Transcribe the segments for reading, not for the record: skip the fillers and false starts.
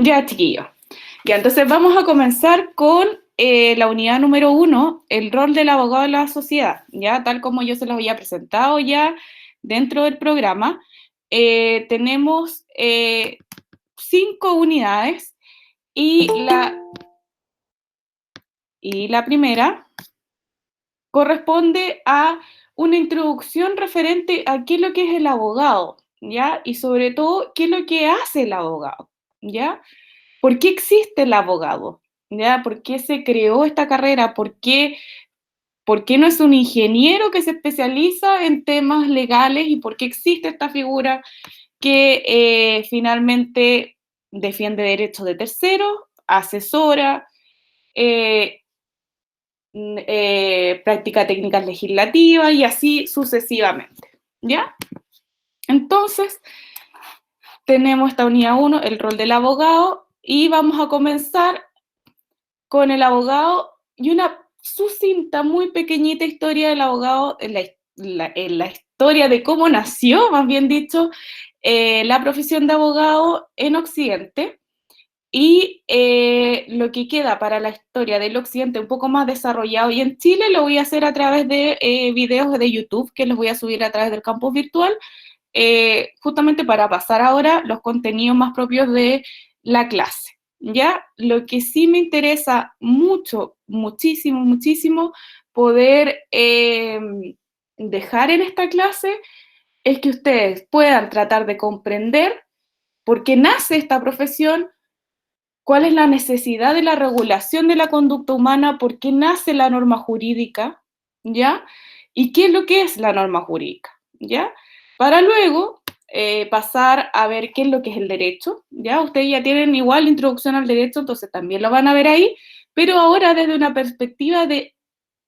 Ya, chiquillos. Ya, entonces vamos a comenzar con la unidad número 1, el rol del abogado en la sociedad, ya, tal como yo se los había presentado ya dentro del programa. Tenemos 5 unidades y la primera corresponde a una introducción referente a qué es lo que es el abogado, ¿ya? Y sobre todo, qué es lo que hace el abogado, ¿ya? ¿Por qué existe el abogado? ¿Ya? ¿Por qué se creó esta carrera? ¿Por qué no es un ingeniero que se especializa en temas legales? ¿Y por qué existe esta figura que finalmente defiende derechos de terceros, asesora, eh, practica técnicas legislativas y así sucesivamente? ¿Ya? Entonces, tenemos esta unidad 1, el rol del abogado, y vamos a comenzar con el abogado y una sucinta, muy pequeñita historia del abogado, en la historia de cómo nació, más bien dicho, la profesión de abogado en Occidente. Y lo que queda para la historia del Occidente un poco más desarrollado y en Chile lo voy a hacer a través de videos de YouTube que los voy a subir a través del campus virtual, justamente para pasar ahora los contenidos más propios de la clase. ¿Ya? Lo que sí me interesa mucho, muchísimo, muchísimo poder dejar en esta clase es que ustedes puedan tratar de comprender por qué nace esta profesión, cuál es la necesidad de la regulación de la conducta humana, por qué nace la norma jurídica, ¿ya? Y qué es lo que es la norma jurídica, ¿ya? Para luego pasar a ver qué es lo que es el derecho, ¿ya? Ustedes ya tienen igual introducción al derecho, entonces también lo van a ver ahí, pero ahora desde una perspectiva de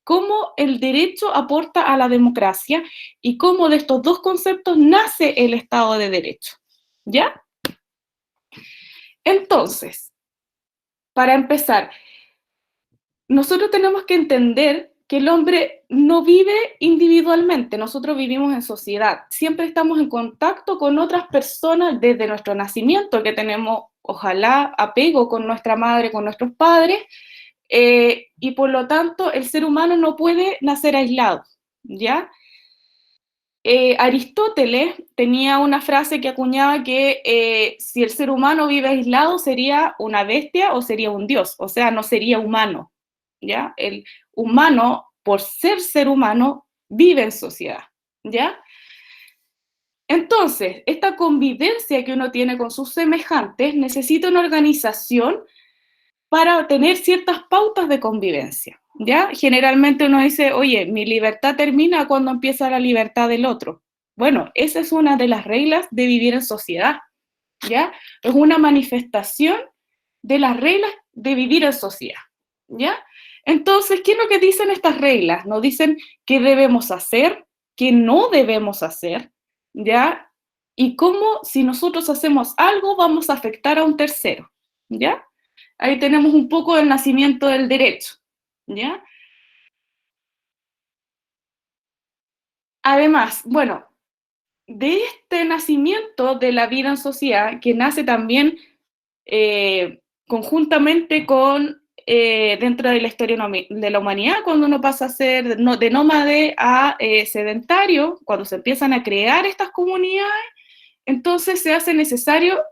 cómo el derecho aporta a la democracia y cómo de estos dos conceptos nace el Estado de Derecho, ¿ya? Entonces, para empezar, nosotros tenemos que entender que el hombre no vive individualmente, nosotros vivimos en sociedad, siempre estamos en contacto con otras personas desde nuestro nacimiento, que tenemos, ojalá, apego con nuestra madre, con nuestros padres, y por lo tanto el ser humano no puede nacer aislado, ¿ya? Aristóteles tenía una frase que acuñaba que si el ser humano vive aislado sería una bestia o sería un dios, o sea, no sería humano, ¿ya? El humano, por ser humano, vive en sociedad, ¿ya? Entonces, esta convivencia que uno tiene con sus semejantes necesita una organización para tener ciertas pautas de convivencia, ¿ya? Generalmente uno dice, oye, mi libertad termina cuando empieza la libertad del otro. Bueno, esa es una de las reglas de vivir en sociedad, ¿ya? Es una manifestación de las reglas de vivir en sociedad, ¿ya? Entonces, ¿qué es lo que dicen estas reglas? Nos dicen qué debemos hacer, qué no debemos hacer, ¿ya? Y cómo, si nosotros hacemos algo, vamos a afectar a un tercero, ¿ya? Ahí tenemos un poco del nacimiento del derecho, ¿ya? Además, bueno, de este nacimiento de la vida en sociedad, que nace también conjuntamente con, dentro de la historia de la humanidad, cuando uno pasa a ser de nómade a sedentario, cuando se empiezan a crear estas comunidades, entonces se hace necesario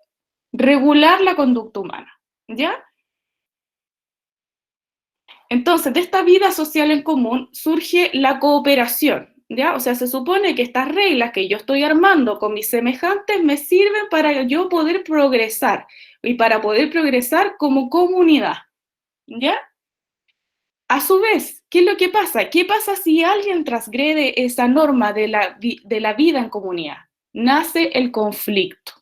regular la conducta humana, ¿ya? Entonces, de esta vida social en común surge la cooperación, ¿ya? O sea, se supone que estas reglas que yo estoy armando con mis semejantes me sirven para yo poder progresar y para poder progresar como comunidad, ¿ya? A su vez, ¿qué es lo que pasa? ¿Qué pasa si alguien transgrede esa norma de la vida en comunidad? Nace el conflicto,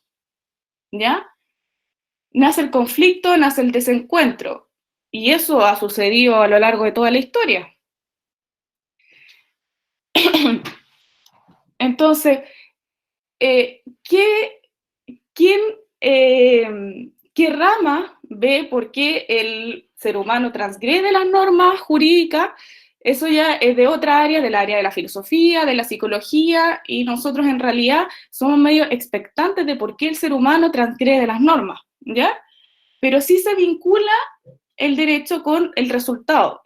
¿ya? Nace el conflicto, nace el desencuentro. Y eso ha sucedido a lo largo de toda la historia. Entonces, ¿qué, quién, ¿qué rama ve por qué el ser humano transgrede las normas jurídicas? Eso ya es de otra área, del área de la filosofía, de la psicología, y nosotros en realidad somos medio expectantes de por qué el ser humano transgrede las normas, ¿ya? pero sí se vincula el derecho con el resultado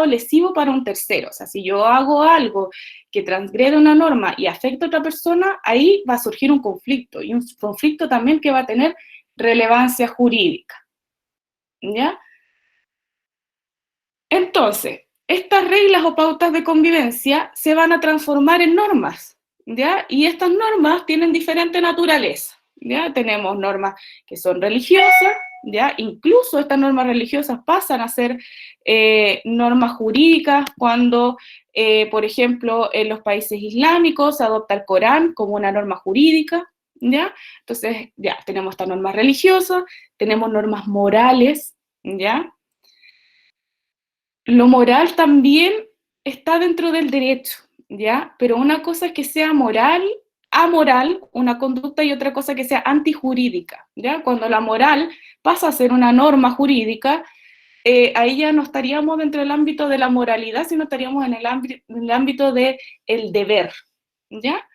lesivo para un tercero. O sea, si yo hago algo que transgrede una norma y afecta a otra persona, ahí va a surgir un conflicto, y un conflicto también que va a tener relevancia jurídica, ¿ya? Entonces, estas reglas o pautas de convivencia se van a transformar en normas, ¿ya? Y estas normas tienen diferente naturaleza, ¿ya? Tenemos normas que son religiosas, ¿ya? Incluso estas normas religiosas pasan a ser normas jurídicas cuando, por ejemplo, en los países islámicos se adopta el Corán como una norma jurídica, ¿ya? Entonces, ya, tenemos estas normas religiosas, tenemos normas morales, ¿ya? Lo moral también está dentro del derecho, ¿ya? Pero una cosa es que sea moral, amoral, una conducta, y otra cosa que sea antijurídica, ¿ya? Cuando la moral pasa a ser una norma jurídica, ahí ya no estaríamos dentro del ámbito de la moralidad, sino estaríamos en el ámbito del deber, ¿ya?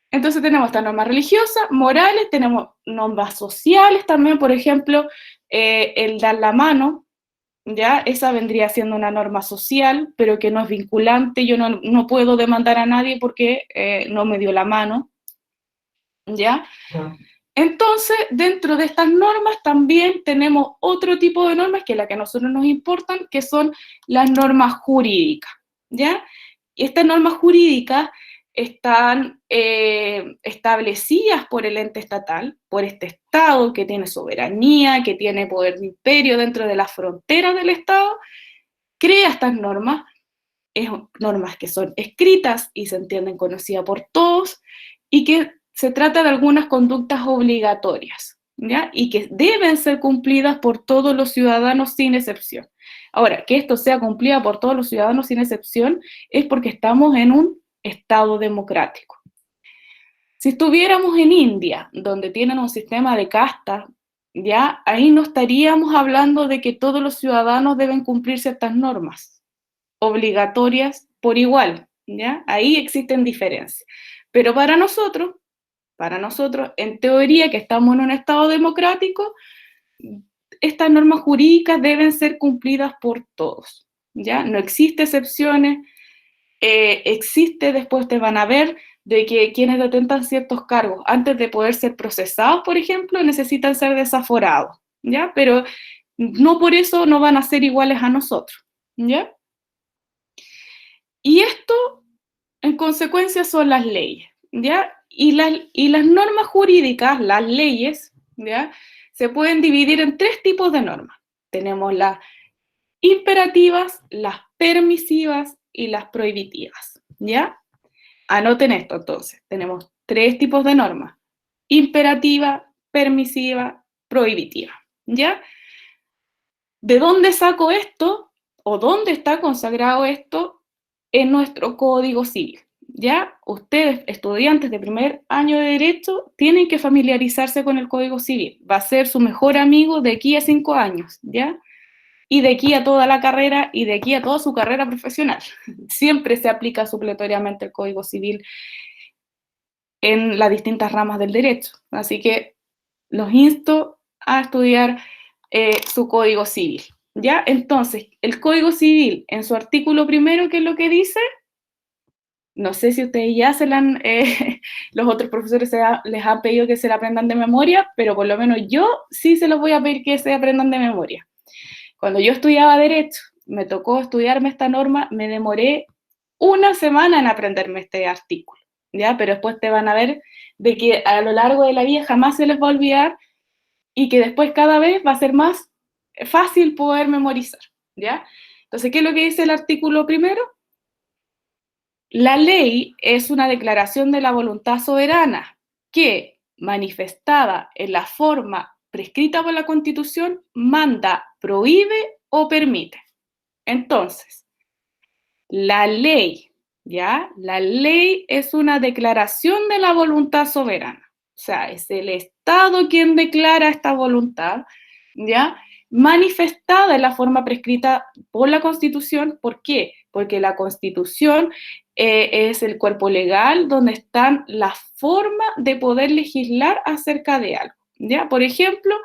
Entonces tenemos estas normas religiosas, morales, tenemos normas sociales también, por ejemplo, el dar la mano, ¿ya? Esa vendría siendo una norma social, pero que no es vinculante. Yo no puedo demandar a nadie porque no me dio la mano, ¿ya? Entonces, dentro de estas normas también tenemos otro tipo de normas, que es la que a nosotros nos importan, que son las normas jurídicas, ¿ya? Y estas normas jurídicas están establecidas por el ente estatal, por este Estado que tiene soberanía, que tiene poder de imperio dentro de las fronteras del Estado, crea estas normas, normas que son escritas y se entienden conocidas por todos, y que se trata de algunas conductas obligatorias, ¿ya? Y que deben ser cumplidas por todos los ciudadanos sin excepción. Ahora, que esto sea cumplida por todos los ciudadanos sin excepción es porque estamos en un Estado democrático. Si estuviéramos en India, donde tienen un sistema de casta, ya ahí no estaríamos hablando de que todos los ciudadanos deben cumplir ciertas normas obligatorias por igual, ¿ya? Ahí existen diferencias. Pero para nosotros, en teoría, que estamos en un Estado democrático, estas normas jurídicas deben ser cumplidas por todos, ¿ya? No existe excepciones, después te van a ver, de que quienes detentan ciertos cargos, antes de poder ser procesados, por ejemplo, necesitan ser desaforados, ¿ya? Pero no por eso no van a ser iguales a nosotros, ¿ya? Y esto, en consecuencia, son las leyes, ¿ya? Y las normas jurídicas, las leyes, ¿ya? Se pueden dividir en tres tipos de normas. Tenemos las imperativas, las permisivas y las prohibitivas, ¿ya? Anoten esto, entonces. Tenemos tres tipos de normas: imperativa, permisiva, prohibitiva, ¿ya? ¿De dónde saco esto? ¿O dónde está consagrado esto? En nuestro Código Civil, ¿ya? Ustedes, estudiantes de primer año de Derecho, tienen que familiarizarse con el Código Civil. Va a ser su mejor amigo de aquí a 5 años, ¿ya? Y de aquí a toda la carrera, y de aquí a toda su carrera profesional. Siempre se aplica supletoriamente el Código Civil en las distintas ramas del derecho. Así que los insto a estudiar su Código Civil, ¿ya? Entonces, el Código Civil, en su artículo primero, ¿qué es lo que dice? No sé si ustedes ya los otros profesores les han pedido que se la aprendan de memoria, pero por lo menos yo sí se los voy a pedir que se aprendan de memoria. Cuando yo estudiaba Derecho, me tocó estudiarme esta norma, me demoré una semana en aprenderme este artículo, ¿ya? Pero después te van a ver de que a lo largo de la vida jamás se les va a olvidar, y que después cada vez va a ser más fácil poder memorizar, ¿ya? Entonces, ¿qué es lo que dice el artículo primero? La ley es una declaración de la voluntad soberana que, manifestada en la forma prescrita por la Constitución, manda, prohíbe o permite. Entonces, la ley, ¿ya? La ley es una declaración de la voluntad soberana. O sea, es el Estado quien declara esta voluntad, ¿ya? Manifestada en la forma prescrita por la Constitución. ¿Por qué? Porque la Constitución es el cuerpo legal donde están las formas de poder legislar acerca de algo, ¿ya? Por ejemplo,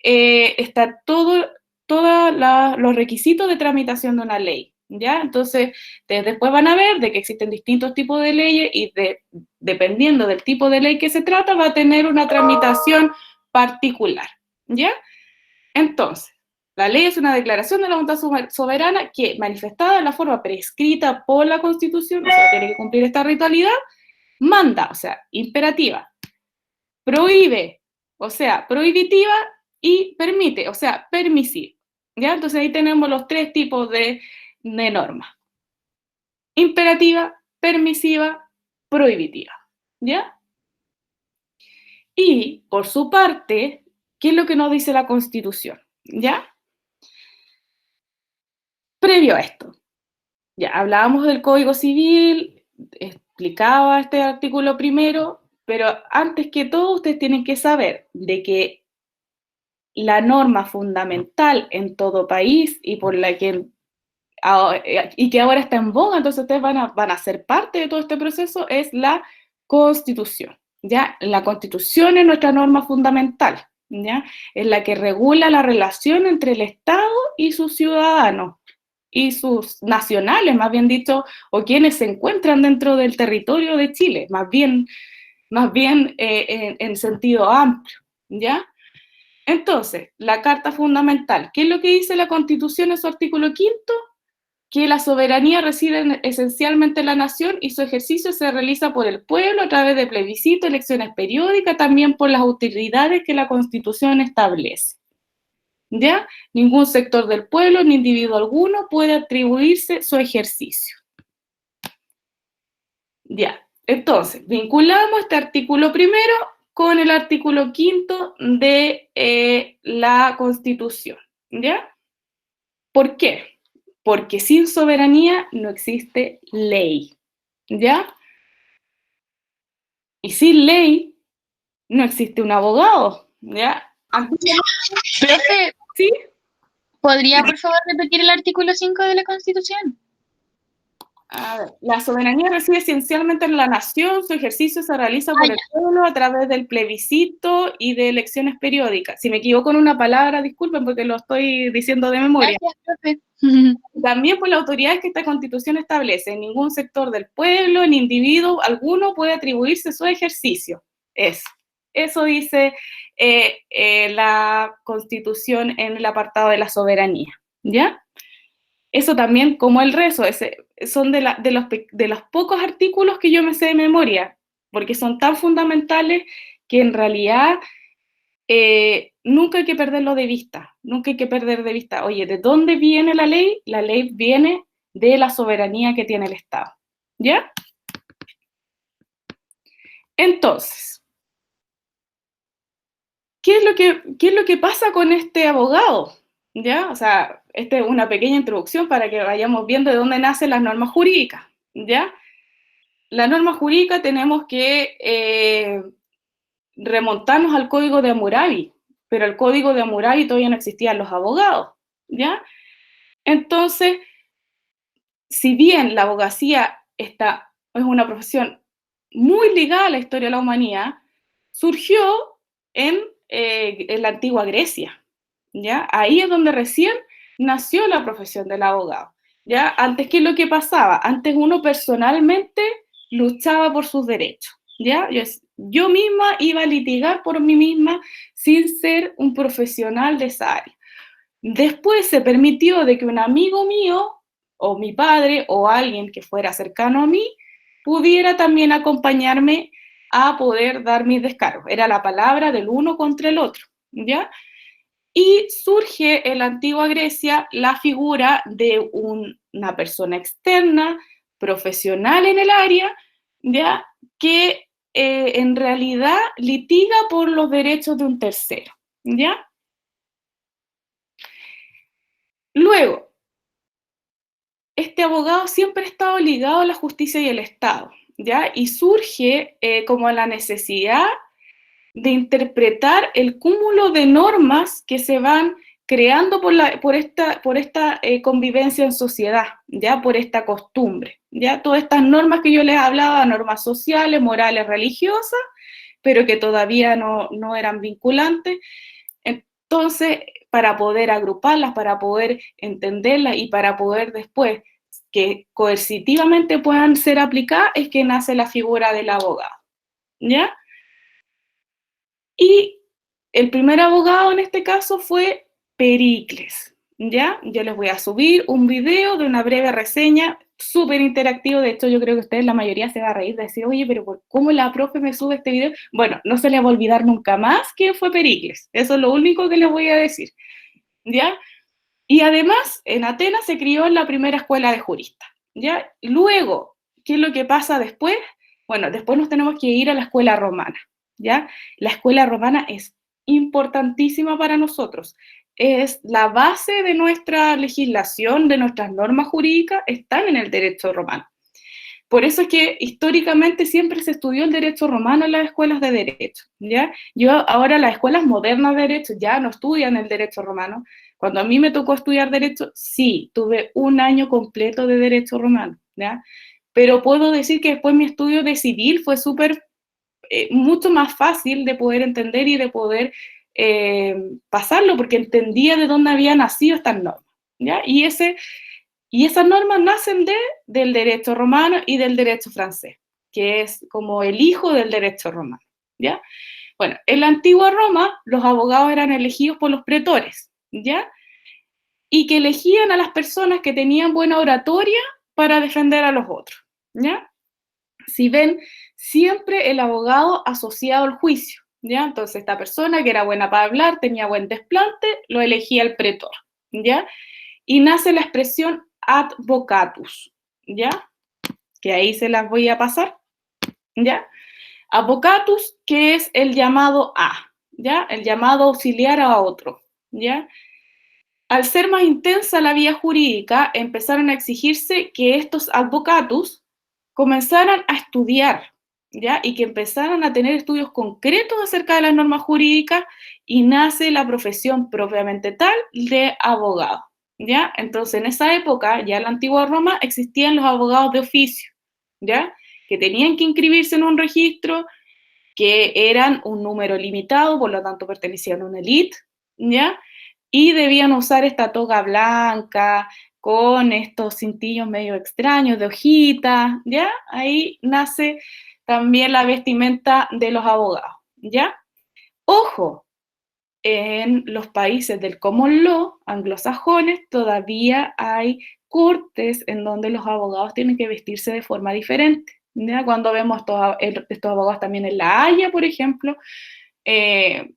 está todos los requisitos de tramitación de una ley, ¿ya? Entonces, después van a ver de que existen distintos tipos de leyes y dependiendo del tipo de ley que se trata, va a tener una tramitación particular, ¿ya? Entonces, la ley es una declaración de la voluntad soberana que, manifestada en la forma prescrita por la Constitución, o sea, tiene que cumplir esta ritualidad, manda, o sea, imperativa, prohíbe, o sea, prohibitiva, y permite, o sea, permisiva. ¿Ya? Entonces ahí tenemos los tres tipos de normas. Imperativa, permisiva, prohibitiva. ¿Ya? Y, por su parte, ¿qué es lo que nos dice la Constitución? ¿Ya? Previo a esto, ya hablábamos del Código Civil, explicaba este artículo primero, pero antes que todo ustedes tienen que saber de que la norma fundamental en todo país y por la que y que ahora está en boga, entonces ustedes van a ser parte de todo este proceso, es la Constitución, ¿ya? La Constitución es nuestra norma fundamental, ¿ya? Es la que regula la relación entre el Estado y sus ciudadanos, y sus nacionales, más bien dicho, o quienes se encuentran dentro del territorio de Chile, más bien en sentido amplio, ¿ya? Entonces, la Carta Fundamental, ¿qué es lo que dice la Constitución en su artículo 5? Que la soberanía reside esencialmente en la nación y su ejercicio se realiza por el pueblo a través de plebiscito, elecciones periódicas, también por las autoridades que la Constitución establece. ¿Ya? Ningún sector del pueblo ni individuo alguno puede atribuirse su ejercicio. Ya, entonces, vinculamos este artículo primero con el artículo 5 de la Constitución, ¿ya? ¿Por qué? Porque sin soberanía no existe ley, ¿ya? Y sin ley no existe un abogado, ¿ya? Profe, ¿Sí? ¿podría por favor repetir el artículo 5 de la Constitución? A ver, la soberanía reside esencialmente en la nación, su ejercicio se realiza por el pueblo a través del plebiscito y de elecciones periódicas. Si me equivoco en una palabra, disculpen porque lo estoy diciendo de memoria. Gracias, profe. También por las autoridades que esta Constitución establece, ningún sector del pueblo ni individuo alguno puede atribuirse su ejercicio. Eso dice la Constitución en el apartado de la soberanía, ¿ya? Eso también, como el resto, son de los pocos artículos que yo me sé de memoria, porque son tan fundamentales que en realidad nunca hay que perderlo de vista, nunca hay que perder de vista, oye, ¿de dónde viene la ley? La ley viene de la soberanía que tiene el Estado, ¿ya? Entonces, ¿qué es lo que pasa con este abogado? ¿Ya? O sea, esta es una pequeña introducción para que vayamos viendo de dónde nacen las normas jurídicas, ¿ya? La norma jurídica tenemos que remontarnos al Código de Hammurabi, pero el Código de Hammurabi todavía no existían los abogados, ¿ya? Entonces, si bien la abogacía es una profesión muy ligada a la historia de la humanidad, surgió en la antigua Grecia, ¿ya? Ahí es donde recién nació la profesión del abogado, ¿ya? Antes, ¿qué es lo que pasaba? Antes uno personalmente luchaba por sus derechos, ¿ya? Yo misma iba a litigar por mí misma sin ser un profesional de esa área. Después se permitió de que un amigo mío, o mi padre, o alguien que fuera cercano a mí, pudiera también acompañarme a poder dar mis descargos. Era la palabra del uno contra el otro, ¿ya? Y surge en la antigua Grecia la figura de una persona externa, profesional en el área, ¿ya? Que en realidad litiga por los derechos de un tercero, ¿ya? Luego, este abogado siempre ha estado ligado a la justicia y el Estado, ¿ya? Y surge como la necesidad de interpretar el cúmulo de normas que se van creando por esta convivencia en sociedad, ¿ya? Por esta costumbre, ¿ya? Todas estas normas que yo les hablaba, normas sociales, morales, religiosas, pero que todavía no eran vinculantes. Entonces, para poder agruparlas, para poder entenderlas y para poder después que coercitivamente puedan ser aplicadas, es que nace la figura del abogado, ¿ya? Y el primer abogado en este caso fue Pericles, ¿ya? Yo les voy a subir un video de una breve reseña, súper interactivo. De hecho, yo creo que ustedes, la mayoría, se va a reír de decir, oye, pero ¿cómo la profe me sube este video? Bueno, no se les va a olvidar nunca más quién fue Pericles. Eso es lo único que les voy a decir, ¿ya? Y además, en Atenas se crió en la primera escuela de juristas, ¿ya? Luego, ¿qué es lo que pasa después? Bueno, después nos tenemos que ir a la escuela romana, ¿ya? La escuela romana es importantísima para nosotros. Es la base de nuestra legislación, de nuestras normas jurídicas, están en el derecho romano. Por eso es que históricamente siempre se estudió el derecho romano en las escuelas de derecho, ¿ya? Ahora las escuelas modernas de derecho ya no estudian el derecho romano. Cuando a mí me tocó estudiar derecho, sí, tuve un año completo de derecho romano, ¿ya? Pero puedo decir que después mi estudio de civil fue mucho más fácil de poder entender y de poder pasarlo, porque entendía de dónde habían nacido estas normas, ¿ya? Y esas normas nacen del derecho romano y del derecho francés, que es como el hijo del derecho romano, ¿ya? Bueno, en la antigua Roma, los abogados eran elegidos por los pretores, ¿ya? Y que elegían a las personas que tenían buena oratoria para defender a los otros, ¿ya? Si ven, siempre el abogado asociado al juicio, ¿ya? Entonces, esta persona que era buena para hablar, tenía buen desplante, lo elegía el pretor, ¿ya? Y nace la expresión advocatus, ¿ya? Que ahí se las voy a pasar, ¿ya? Advocatus, que es el llamado a, ¿ya? El llamado auxiliar a otro, ¿ya? Al ser más intensa la vía jurídica, empezaron a exigirse que estos advocatus comenzaran a estudiar, ¿ya? Y que empezaran a tener estudios concretos acerca de las normas jurídicas y nace la profesión propiamente tal de abogado, ¿ya? Entonces, en esa época, ya en la antigua Roma, existían los abogados de oficio, ¿ya? Que tenían que inscribirse en un registro, que eran un número limitado, por lo tanto pertenecían a una élite, ¿ya? Y debían usar esta toga blanca con estos cintillos medio extraños de hojitas, ¿ya? Ahí nace también la vestimenta de los abogados, ¿ya? Ojo, en los países del common law anglosajones todavía hay cortes en donde los abogados tienen que vestirse de forma diferente, ¿ya? Cuando vemos estos abogados también en La Haya, por ejemplo,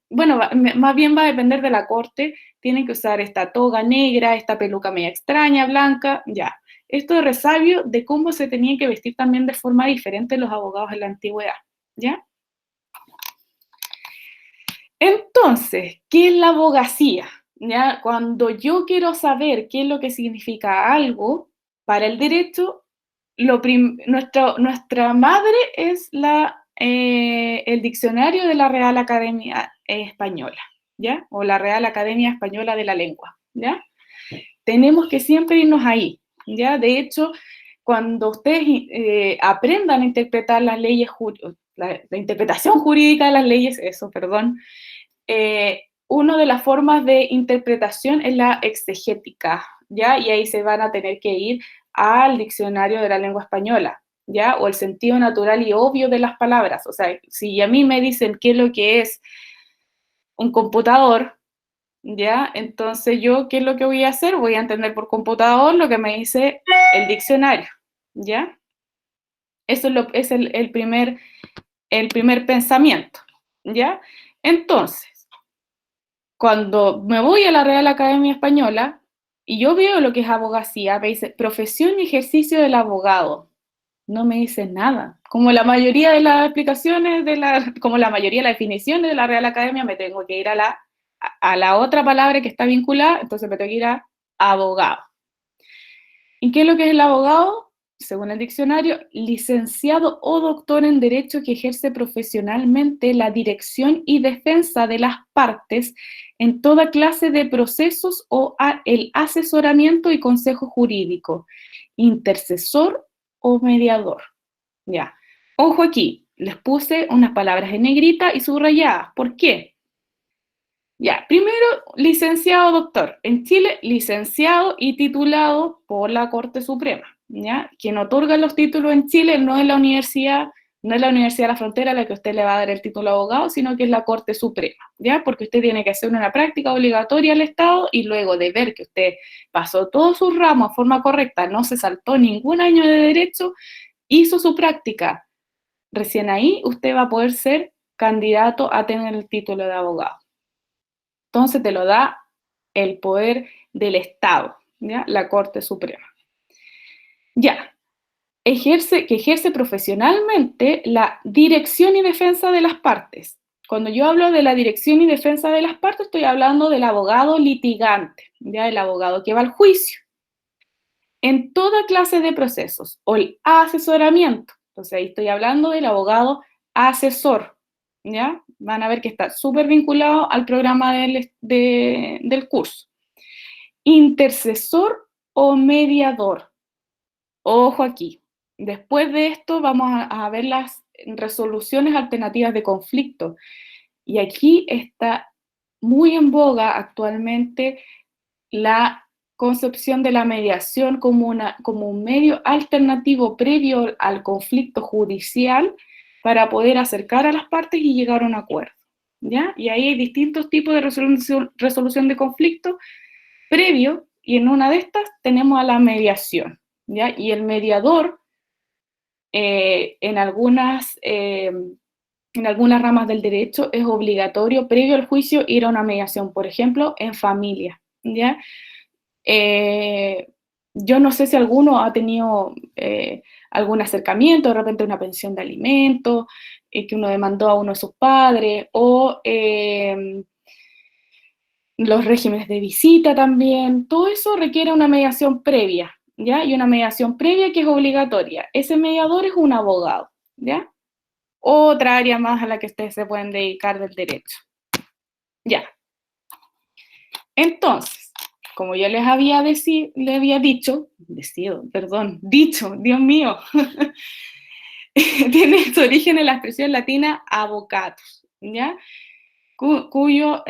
bueno, más bien va a depender de la corte, tienen que usar esta toga negra, esta peluca media extraña, blanca, ya. Esto es resabio de cómo se tenían que vestir también de forma diferente los abogados en la antigüedad, ¿ya? Entonces, ¿qué es la abogacía? ¿Ya? Cuando yo quiero saber qué es lo que significa algo para el derecho, nuestra madre es el diccionario de la Real Academia Española, ¿ya? O la Real Academia Española de la Lengua, ¿ya? Tenemos que siempre irnos ahí, ¿ya? De hecho, cuando ustedes aprendan a interpretar las leyes, la interpretación jurídica de las leyes, eso, perdón, una de las formas de interpretación es la exegética, ¿ya? Y ahí se van a tener que ir al diccionario de la lengua española, ¿ya? O el sentido natural y obvio de las palabras. O sea, si a mí me dicen qué es lo que es un computador, ¿ya? Entonces yo, ¿qué es lo que voy a hacer? Voy a entender por computador lo que me dice el diccionario, ¿ya? Eso es el primer pensamiento, ¿ya? Entonces, cuando me voy a la Real Academia Española y yo veo lo que es abogacía, me dice profesión y ejercicio del abogado. No me dice nada. Como la mayoría de las explicaciones, como la mayoría de las definiciones de la Real Academia, me tengo que ir a la otra palabra que está vinculada, entonces me tengo que ir a abogado. ¿Y qué es lo que es el abogado? Según el diccionario, licenciado o doctor en Derecho que ejerce profesionalmente la dirección y defensa de las partes en toda clase de procesos o el asesoramiento y consejo jurídico, intercesor o mediador. Ya. Ojo aquí, les puse unas palabras en negrita y subrayadas. ¿Por qué? Ya, primero, licenciado doctor. En Chile, licenciado y titulado por la Corte Suprema, ¿ya? Quien otorga los títulos en Chile no es la universidad, no es la Universidad de la Frontera la que usted le va a dar el título de abogado, sino que es la Corte Suprema, ¿ya? Porque usted tiene que hacer una práctica obligatoria al Estado y luego de ver que usted pasó todos sus ramos de forma correcta, no se saltó ningún año de derecho, hizo su práctica. Recién ahí usted va a poder ser candidato a tener el título de abogado. Entonces te lo da el poder del Estado, ¿ya? La Corte Suprema. Ya, que ejerce profesionalmente la dirección y defensa de las partes. Cuando yo hablo de la dirección y defensa de las partes, estoy hablando del abogado litigante, ¿ya? El abogado que va al juicio. En toda clase de procesos, o el asesoramiento. Entonces ahí estoy hablando del abogado asesor, ¿ya? Van a ver que está súper vinculado al programa del curso. Intercesor o mediador. Ojo aquí. Después de esto vamos a ver las resoluciones alternativas de conflicto. Y aquí está muy en boga actualmente la concepción de la mediación como un medio alternativo previo al conflicto judicial para poder acercar a las partes y llegar a un acuerdo, ¿ya? Y ahí hay distintos tipos de resolución de conflicto previo, y en una de estas tenemos a la mediación, ¿ya? Y el mediador, en algunas ramas del derecho, es obligatorio previo al juicio ir a una mediación, por ejemplo, en familia, ¿ya? Yo no sé si alguno ha tenido algún acercamiento, de repente una pensión de alimentos, que uno demandó a uno de sus padres, o los regímenes de visita también. Todo eso requiere una mediación previa, ¿ya? Y una mediación previa que es obligatoria. Ese mediador es un abogado, ¿ya? Otra área más a la que ustedes se pueden dedicar del derecho. Ya. Entonces, como yo les había dicho, Dios mío, tiene su origen en la expresión latina avocatus, ¿ya? Cuyo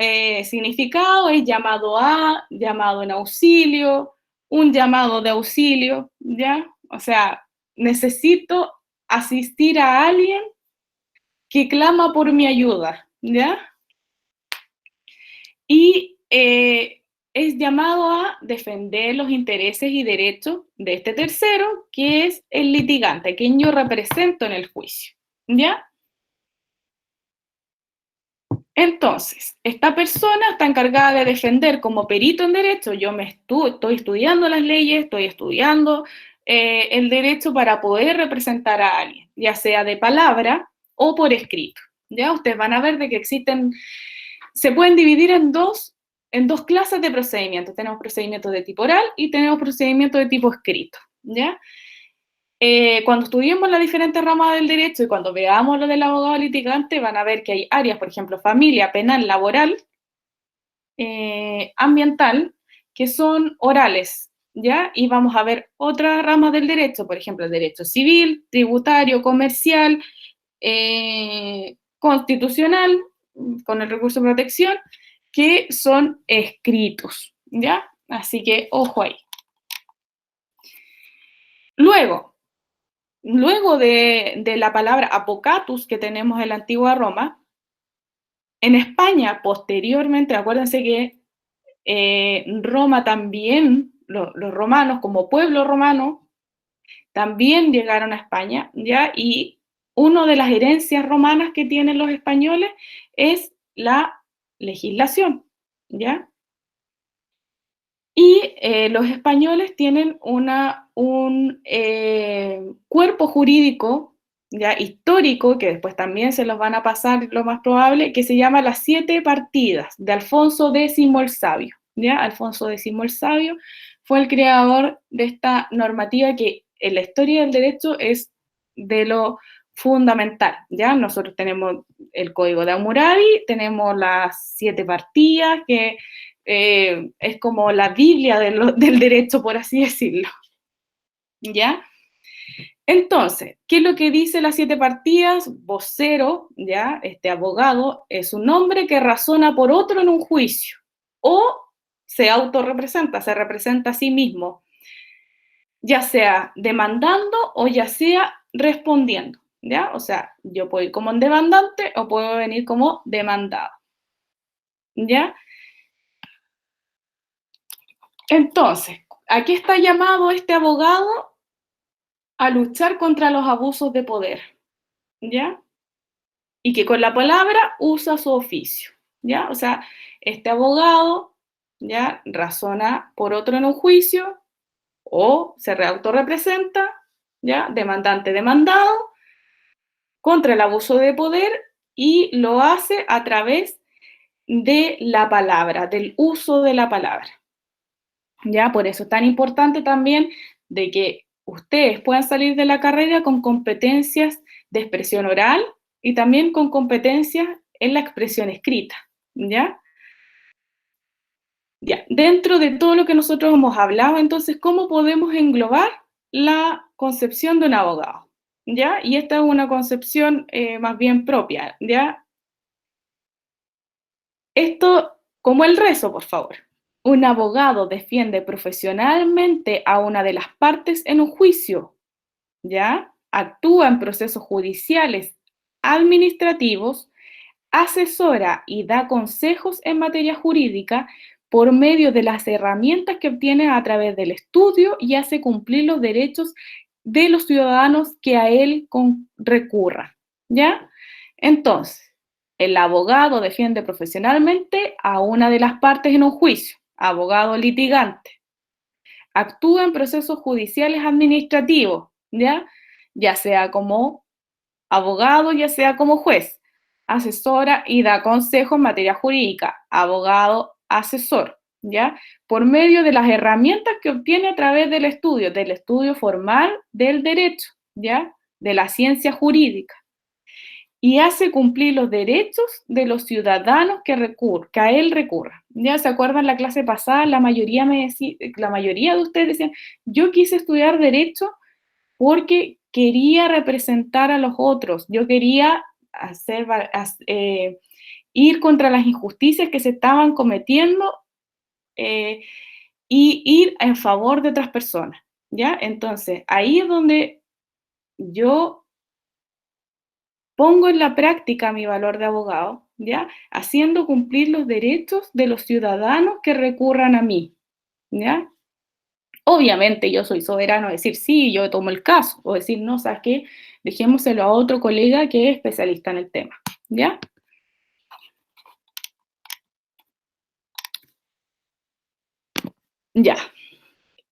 significado es llamado a, llamado en auxilio, un llamado de auxilio, ¿ya? O sea, necesito asistir a alguien que clama por mi ayuda, ¿ya? Y es llamado a defender los intereses y derechos de este tercero, que es el litigante, a quien yo represento en el juicio, ¿ya? Entonces, esta persona está encargada de defender como perito en derecho. Yo estoy estudiando las leyes, estoy estudiando el derecho para poder representar a alguien, ya sea de palabra o por escrito. Ya ustedes van a ver de que se pueden dividir en dos clases de procedimientos. Tenemos procedimientos de tipo oral y tenemos procedimientos de tipo escrito, ¿ya? Cuando estudiemos las diferentes ramas del derecho y cuando veamos lo del abogado litigante, van a ver que hay áreas, por ejemplo, familia, penal, laboral, ambiental, que son orales, ¿ya? Y vamos a ver otras ramas del derecho, por ejemplo, el derecho civil, tributario, comercial, constitucional, con el recurso de protección, que son escritos, ¿ya? Así que ojo ahí. Luego de la palabra avocatus que tenemos en la antigua Roma, en España, posteriormente, acuérdense que Roma también, los romanos como pueblo romano, también llegaron a España, ¿ya? Y una de las herencias romanas que tienen los españoles es la legislación, ¿ya? Y los españoles tienen un cuerpo jurídico ya histórico, que después también se los van a pasar lo más probable, que se llama las 7 partidas de Alfonso X el Sabio. ¿Ya? Alfonso X el Sabio fue el creador de esta normativa que en la historia del derecho es de lo fundamental. ¿Ya? Nosotros tenemos el Código de Hammurabi, tenemos las 7 partidas, que es como la Biblia del derecho, por así decirlo, ¿ya? Entonces, ¿qué es lo que dice las 7 partidas? Vocero, ¿ya? Este abogado es un hombre que razona por otro en un juicio o se autorrepresenta, se representa a sí mismo, ya sea demandando o ya sea respondiendo, ¿ya? O sea, yo puedo ir como demandante o puedo venir como demandado, ¿ya? Entonces, ¿a qué está llamado este abogado? A luchar contra los abusos de poder, ¿ya? Y que con la palabra usa su oficio, ¿ya? O sea, este abogado, ¿ya? Razona por otro en un juicio o se autorrepresenta, ¿ya? Demandante demandado contra el abuso de poder y lo hace a través de la palabra, del uso de la palabra, ¿ya? Por eso es tan importante también de que ustedes puedan salir de la carrera con competencias de expresión oral y también con competencias en la expresión escrita, ¿ya? Ya, dentro de todo lo que nosotros hemos hablado, entonces, ¿cómo podemos englobar la concepción de un abogado? ¿Ya? Y esta es una concepción más bien propia, ¿ya? Esto, como el rezo, por favor. Un abogado defiende profesionalmente a una de las partes en un juicio, ¿ya? Actúa en procesos judiciales, administrativos, asesora y da consejos en materia jurídica por medio de las herramientas que obtiene a través del estudio y hace cumplir los derechos de los ciudadanos que a él recurran, ¿ya? Entonces, el abogado defiende profesionalmente a una de las partes en un juicio, abogado litigante. Actúa en procesos judiciales administrativos, ¿ya? Ya sea como abogado, ya sea como juez. Asesora y da consejo en materia jurídica, abogado, asesor, ¿ya? Por medio de las herramientas que obtiene a través del estudio formal del derecho, ¿ya? De la ciencia jurídica. Y hace cumplir los derechos de los ciudadanos que a él recurran. ¿Ya se acuerdan la clase pasada? La mayoría de ustedes decían, yo quise estudiar derecho porque quería representar a los otros, yo quería ir contra las injusticias que se estaban cometiendo eh, y ir en favor de otras personas, ¿ya? Entonces, ahí es donde yo pongo en la práctica mi valor de abogado, ¿ya? Haciendo cumplir los derechos de los ciudadanos que recurran a mí, ¿ya? Obviamente yo soy soberano a decir sí, yo tomo el caso, o decir no, ¿sabes qué? Dejémoselo a otro colega que es especialista en el tema, ¿ya? Ya,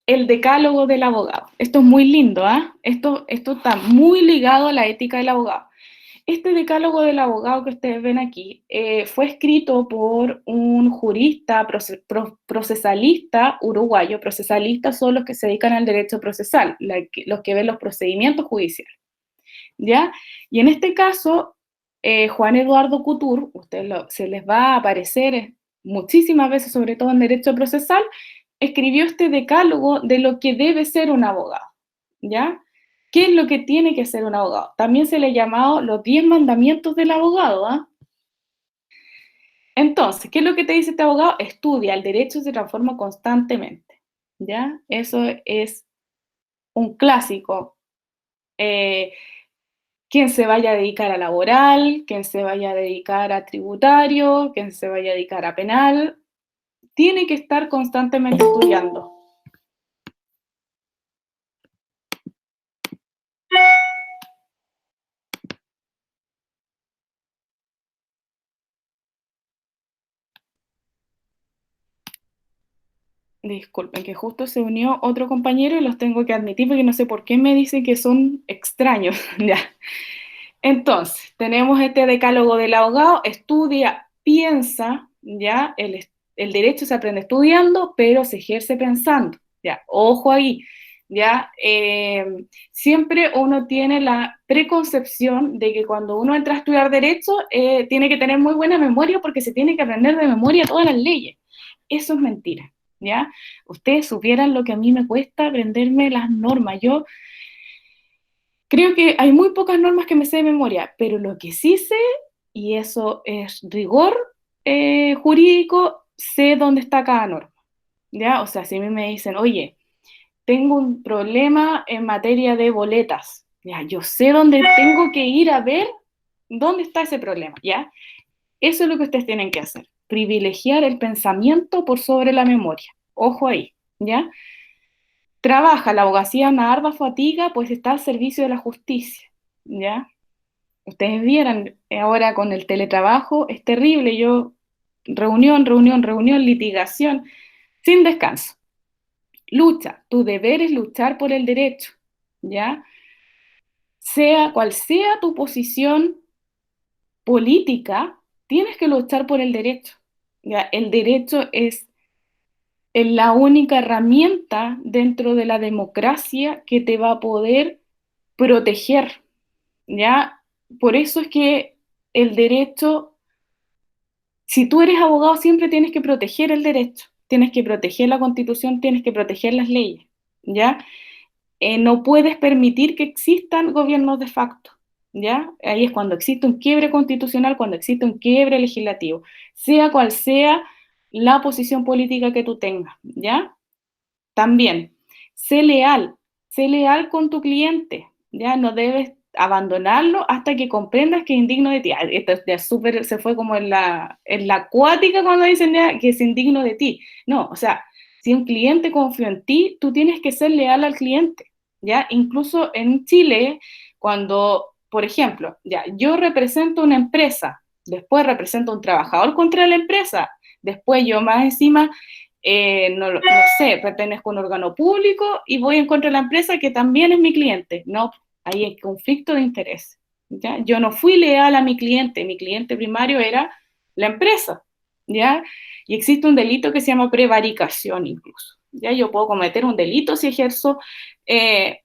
el decálogo del abogado. Esto es muy lindo, ¿ah? Esto está muy ligado a la ética del abogado. Este decálogo del abogado que ustedes ven aquí fue escrito por un jurista procesalista uruguayo. Procesalistas son los que se dedican al derecho procesal, los que ven los procedimientos judiciales, ¿ya? Y en este caso, Juan Eduardo Couture, se les va a aparecer muchísimas veces, sobre todo en derecho procesal, escribió este decálogo de lo que debe ser un abogado, ¿ya? ¿Qué es lo que tiene que ser un abogado? También se le ha llamado los 10 mandamientos del abogado, ¿ah? Entonces, ¿qué es lo que te dice este abogado? Estudia, el derecho se transforma constantemente, ¿ya? Eso es un clásico. Quien se vaya a dedicar a laboral, quien se vaya a dedicar a tributario, quien se vaya a dedicar a penal, tiene que estar constantemente estudiando. Disculpen, que justo se unió otro compañero y los tengo que admitir porque no sé por qué me dicen que son extraños. Ya. Entonces, tenemos este decálogo del abogado, estudia, piensa, ¿ya? El derecho se aprende estudiando, pero se ejerce pensando, ¿ya? Ojo ahí, ¿ya? Siempre uno tiene la preconcepción de que cuando uno entra a estudiar derecho, tiene que tener muy buena memoria porque se tiene que aprender de memoria todas las leyes. Eso es mentira, ¿ya? Ustedes supieran lo que a mí me cuesta aprenderme las normas. Yo Creo que hay muy pocas normas que me sé de memoria, pero lo que sí sé, y eso es rigor jurídico, sé dónde está cada norma, ¿ya? O sea, si a mí me dicen, oye, tengo un problema en materia de boletas, ya, yo sé dónde tengo que ir a ver dónde está ese problema, ¿ya? Eso es lo que ustedes tienen que hacer, privilegiar el pensamiento por sobre la memoria. Ojo ahí, ¿ya? Trabaja la abogacía en arda fatiga, pues está al servicio de la justicia, ¿ya? Ustedes vieran, ahora con el teletrabajo, es terrible, yo, reunión, reunión, reunión, litigación, sin descanso. Lucha, tu deber es luchar por el derecho, ¿ya? Sea cual sea tu posición política, tienes que luchar por el derecho, ¿ya? El derecho es la única herramienta dentro de la democracia que te va a poder proteger, ¿ya? Por eso es que el derecho, si tú eres abogado, siempre tienes que proteger el derecho, tienes que proteger la Constitución, tienes que proteger las leyes, ¿ya? No puedes permitir que existan gobiernos de facto, ¿ya? Ahí es cuando existe un quiebre constitucional, cuando existe un quiebre legislativo, sea cual sea la posición política que tú tengas, ¿ya? También, sé leal con tu cliente, ¿ya? No debes abandonarlo hasta que comprendas que es indigno de ti. Ah, esto ya súper, se fue como en la acuática cuando dicen ya, que es indigno de ti. No, o sea, si un cliente confió en ti, tú tienes que ser leal al cliente, ¿ya? Incluso en Chile, cuando, por ejemplo, ya, yo represento una empresa, después represento a un trabajador contra la empresa, después yo más encima no sé, pertenezco a un órgano público y voy en contra de la empresa que también es mi cliente. No, ahí hay conflicto de interés. ¿Ya? Yo no fui leal a mi cliente primario era la empresa, ¿ya? Y existe un delito que se llama prevaricación incluso, ¿ya? Yo puedo cometer un delito si ejerzo, eh,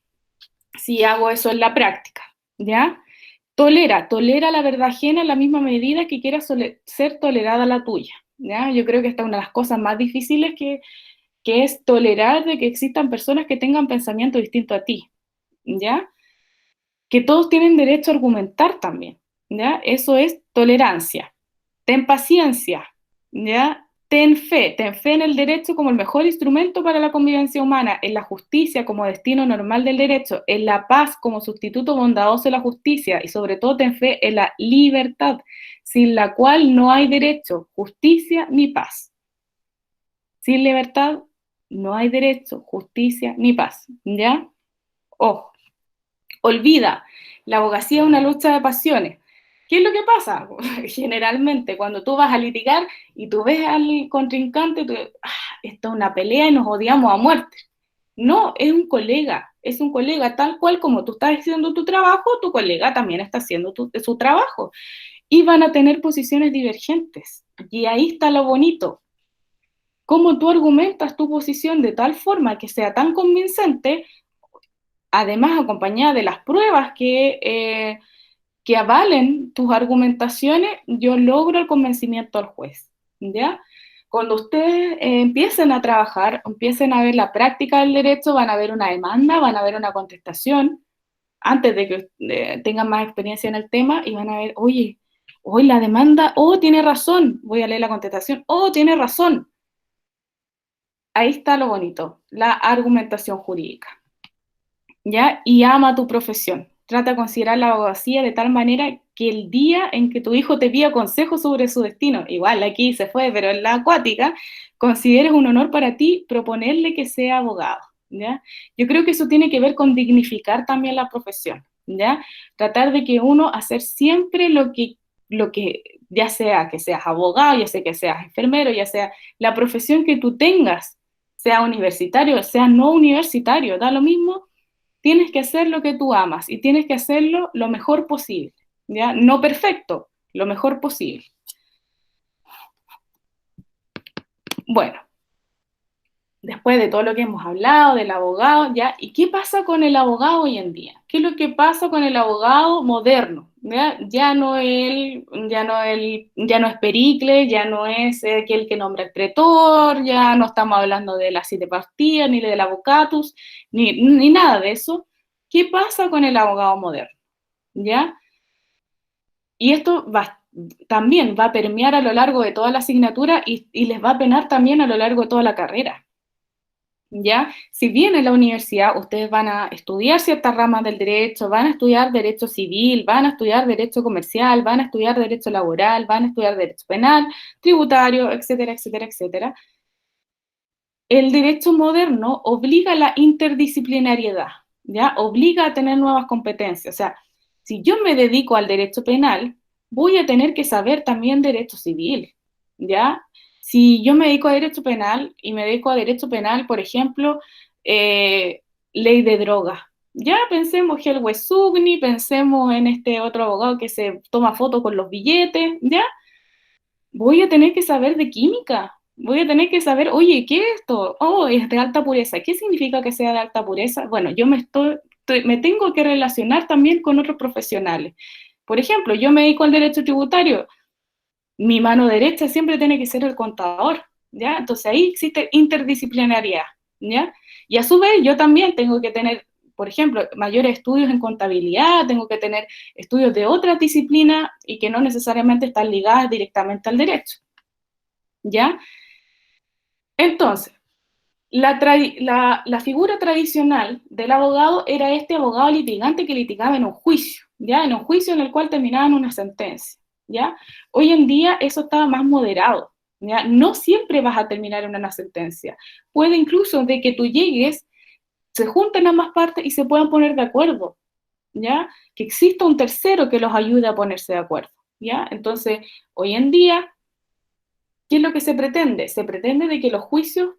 si hago eso en la práctica, ¿ya? Tolera la verdad ajena en la misma medida que quiera ser tolerada la tuya, ¿ya? Yo creo que esta es una de las cosas más difíciles que es tolerar de que existan personas que tengan pensamiento distinto a ti, ¿ya? Que todos tienen derecho a argumentar también, ¿ya? Eso es tolerancia. Ten paciencia, ¿ya? Ten fe en el derecho como el mejor instrumento para la convivencia humana, en la justicia como destino normal del derecho, en la paz como sustituto bondadoso de la justicia y sobre todo ten fe en la libertad, sin la cual no hay derecho, justicia ni paz. Sin libertad no hay derecho, justicia ni paz, ¿ya? Ojo, olvida, la abogacía es una lucha de pasiones. ¿Qué es lo que pasa? Generalmente, cuando tú vas a litigar y tú ves al contrincante, esto es una pelea y nos odiamos a muerte. No, es un colega, tal cual como tú estás haciendo tu trabajo, tu colega también está haciendo su trabajo. Y van a tener posiciones divergentes. Y ahí está lo bonito. Cómo tú argumentas tu posición de tal forma que sea tan convincente, además acompañada de las pruebas que avalen tus argumentaciones, yo logro el convencimiento al juez, ¿ya? Cuando ustedes empiecen a trabajar, empiecen a ver la práctica del derecho, van a ver una demanda, van a ver una contestación, antes de que tengan más experiencia en el tema, y van a ver, oye, hoy la demanda, oh, tiene razón, voy a leer la contestación, oh, tiene razón. Ahí está lo bonito, la argumentación jurídica. ¿Ya? Y ama tu profesión. Trata de considerar la abogacía de tal manera que el día en que tu hijo te pida consejo sobre su destino, igual aquí se fue, pero en la acuática, consideres un honor para ti proponerle que sea abogado, ¿ya? Yo creo que eso tiene que ver con dignificar también la profesión, ¿ya? Tratar de que uno hacer siempre lo que ya sea que seas abogado, ya sea que seas enfermero, ya sea la profesión que tú tengas, sea universitario, sea no universitario, da lo mismo, tienes que hacer lo que tú amas y tienes que hacerlo lo mejor posible, ¿ya? No perfecto, lo mejor posible. Bueno, después de todo lo que hemos hablado del abogado, ¿ya? ¿Y qué pasa con el abogado hoy en día? ¿Qué es lo que pasa con el abogado moderno? ¿Ya? Ya no es Pericles, ya no es aquel que nombra el pretor, ya no estamos hablando de las siete partidas, ni del avocatus, ni nada de eso. ¿Qué pasa con el abogado moderno? ¿Ya? Y esto también va a permear a lo largo de toda la asignatura y les va a penar también a lo largo de toda la carrera. ¿Ya? Si bien en la universidad ustedes van a estudiar ciertas ramas del derecho, van a estudiar derecho civil, van a estudiar derecho comercial, van a estudiar derecho laboral, van a estudiar derecho penal, tributario, etcétera, etcétera, etcétera, el derecho moderno obliga a la interdisciplinariedad, ¿ya? Obliga a tener nuevas competencias. O sea, si yo me dedico al derecho penal, voy a tener que saber también derecho civil, ¿ya? Si yo me dedico a derecho penal y me dedico a derecho penal, por ejemplo, ley de drogas, ya pensemos en el Wesugni, pensemos en este otro abogado que se toma fotos con los billetes, ¿ya? Voy a tener que saber de química, voy a tener que saber, oye, ¿qué es esto? Oh, es de alta pureza. ¿Qué significa que sea de alta pureza? Bueno, yo me tengo que relacionar también con otros profesionales. Por ejemplo, yo me dedico al derecho tributario, mi mano derecha siempre tiene que ser el contador, ¿ya? Entonces ahí existe interdisciplinariedad, ¿ya? Y a su vez yo también tengo que tener, por ejemplo, mayores estudios en contabilidad, tengo que tener estudios de otras disciplinas y que no necesariamente están ligadas directamente al derecho, ¿ya? Entonces, la figura tradicional del abogado era este abogado litigante que litigaba en un juicio, ¿ya? En un juicio en el cual terminaban una sentencia, ¿ya? Hoy en día eso estaba más moderado, ¿ya? No siempre vas a terminar en una sentencia. Puede incluso de que tú llegues, se junten ambas partes y se puedan poner de acuerdo, ¿ya? Que exista un tercero que los ayude a ponerse de acuerdo, ¿ya? Entonces, hoy en día, ¿qué es lo que se pretende? Se pretende de que los juicios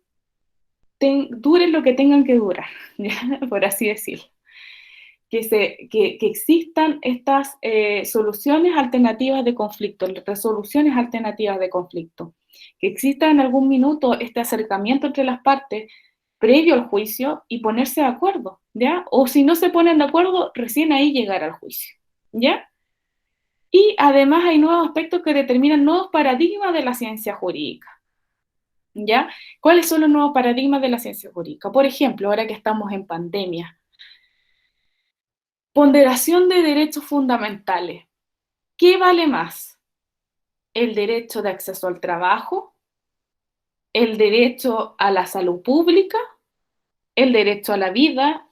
duren lo que tengan que durar, ¿ya? Por así decirlo. Que existan estas soluciones alternativas de conflicto, resoluciones alternativas de conflicto, que exista en algún minuto este acercamiento entre las partes previo al juicio y ponerse de acuerdo, ¿ya? O si no se ponen de acuerdo, recién ahí llegar al juicio, ¿ya? Y además hay nuevos aspectos que determinan nuevos paradigmas de la ciencia jurídica, ¿ya? ¿Cuáles son los nuevos paradigmas de la ciencia jurídica? Por ejemplo, ahora que estamos en pandemia, ponderación de derechos fundamentales. ¿Qué vale más? ¿El derecho de acceso al trabajo? ¿El derecho a la salud pública? ¿El derecho a la vida?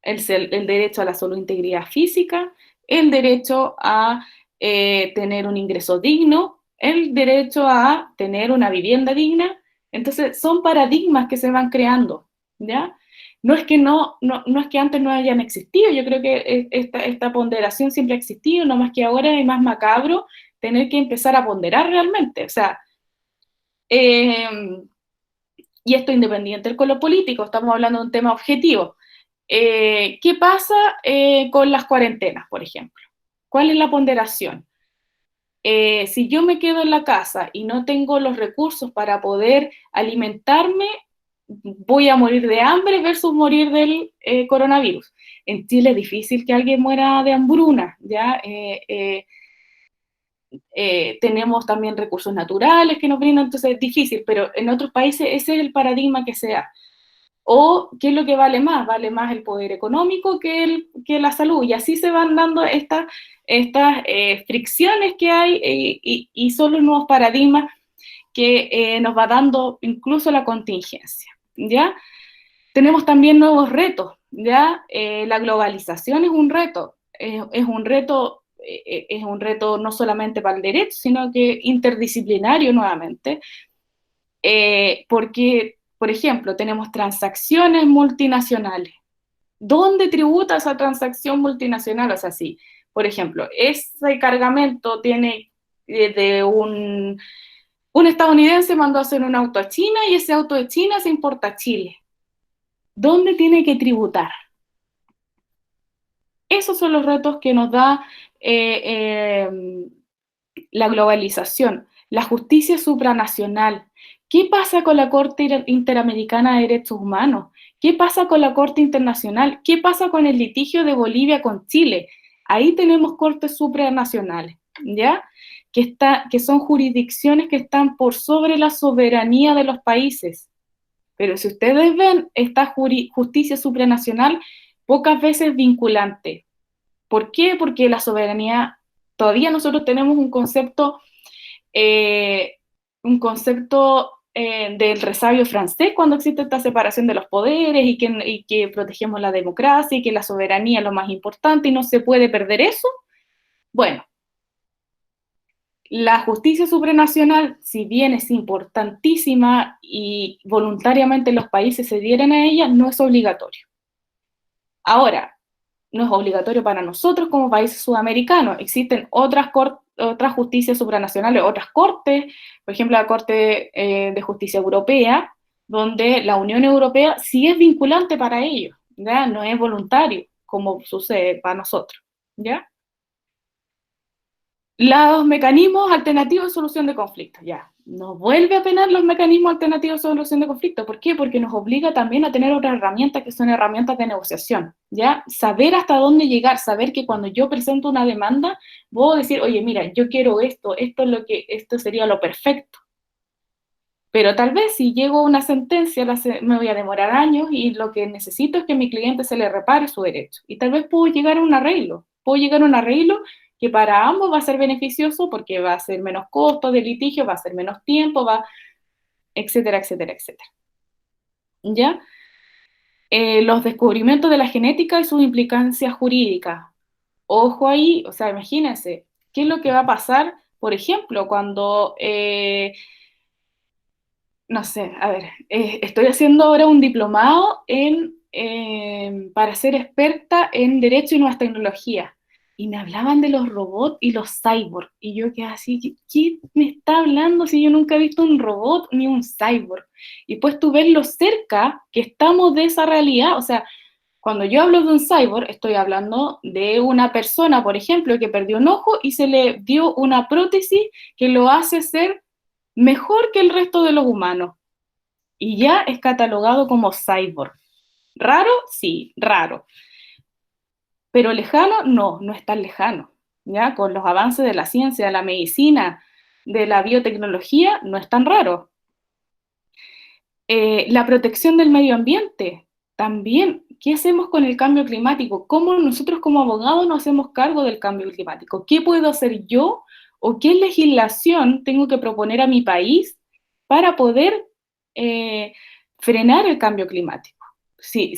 ¿El derecho a la salud e integridad física? ¿El derecho a tener un ingreso digno? ¿El derecho a tener una vivienda digna? Entonces, son paradigmas que se van creando, ¿ya? No es que no es que antes no hayan existido, yo creo que esta ponderación siempre ha existido, no más que ahora es más macabro tener que empezar a ponderar realmente, o sea, eh, y esto independiente del color político, estamos hablando de un tema objetivo. ¿Qué pasa con las cuarentenas, por ejemplo? ¿Cuál es la ponderación? Si yo me quedo en la casa y no tengo los recursos para poder alimentarme, voy a morir de hambre versus morir del coronavirus. En Chile es difícil que alguien muera de hambruna, ¿ya? Tenemos también recursos naturales que nos brindan, entonces es difícil, pero en otros países ese es el paradigma que se da. O, ¿qué es lo que vale más? Vale más el poder económico que la salud, y así se van dando estas fricciones que hay y son los nuevos paradigmas que nos va dando incluso la contingencia, ¿ya? Tenemos también nuevos retos, ¿ya? La globalización es un reto no solamente para el derecho, sino que interdisciplinario nuevamente, porque, por ejemplo, tenemos transacciones multinacionales. ¿Dónde tributa esa transacción multinacional? O sea, sí, por ejemplo, ese cargamento tiene de un estadounidense mandó a hacer un auto a China y ese auto de China se importa a Chile. ¿Dónde tiene que tributar? Esos son los retos que nos da la globalización, la justicia supranacional. ¿Qué pasa con la Corte Interamericana de Derechos Humanos? ¿Qué pasa con la Corte Internacional? ¿Qué pasa con el litigio de Bolivia con Chile? Ahí tenemos cortes supranacionales, ¿ya? Que son jurisdicciones que están por sobre la soberanía de los países. Pero si ustedes ven esta justicia supranacional, pocas veces vinculante. ¿Por qué? Porque la soberanía, todavía nosotros tenemos un concepto del resabio francés cuando existe esta separación de los poderes y que protegemos la democracia y que la soberanía es lo más importante y no se puede perder eso. Bueno, la justicia supranacional, si bien es importantísima y voluntariamente los países se dieran a ella, no es obligatorio. Ahora, no es obligatorio para nosotros como países sudamericanos. Existen otras justicias supranacionales, otras cortes, por ejemplo, la Corte de Justicia Europea, donde la Unión Europea sí es vinculante para ellos, ¿ya? No es voluntario, como sucede para nosotros, ¿ya? Los mecanismos alternativos de solución de conflictos, ya. Nos vuelve a penar los mecanismos alternativos de solución de conflictos. ¿Por qué? Porque nos obliga también a tener otras herramientas que son herramientas de negociación, ¿ya? Saber hasta dónde llegar, saber que cuando yo presento una demanda, puedo decir, oye, mira, yo quiero esto esto sería lo perfecto. Pero tal vez si llego a una sentencia, me voy a demorar años y lo que necesito es que a mi cliente se le repare su derecho. Y tal vez puedo llegar a un arreglo. Puedo llegar a un arreglo que para ambos va a ser beneficioso porque va a ser menos costo de litigio, va a ser menos tiempo, etcétera, etcétera, etcétera. ¿Ya? Los descubrimientos de la genética y sus implicancias jurídicas. Ojo ahí, o sea, imagínense, ¿qué es lo que va a pasar, por ejemplo, cuando no sé, a ver, estoy haciendo ahora un diplomado para ser experta en Derecho y Nuevas Tecnologías. Y me hablaban de los robots y los cyborgs. Y yo quedé así, ¿qué me está hablando si yo nunca he visto un robot ni un cyborg? Y pues tú ves lo cerca que estamos de esa realidad. O sea, cuando yo hablo de un cyborg, estoy hablando de una persona, por ejemplo, que perdió un ojo y se le dio una prótesis que lo hace ser mejor que el resto de los humanos. Y ya es catalogado como cyborg. ¿Raro? Sí, raro. Pero lejano, no, no es tan lejano. ¿Ya? Con los avances de la ciencia, de la medicina, de la biotecnología, no es tan raro. La protección del medio ambiente, también. ¿Qué hacemos con el cambio climático? ¿Cómo nosotros como abogados nos hacemos cargo del cambio climático? ¿Qué puedo hacer yo o qué legislación tengo que proponer a mi país para poder frenar el cambio climático? Si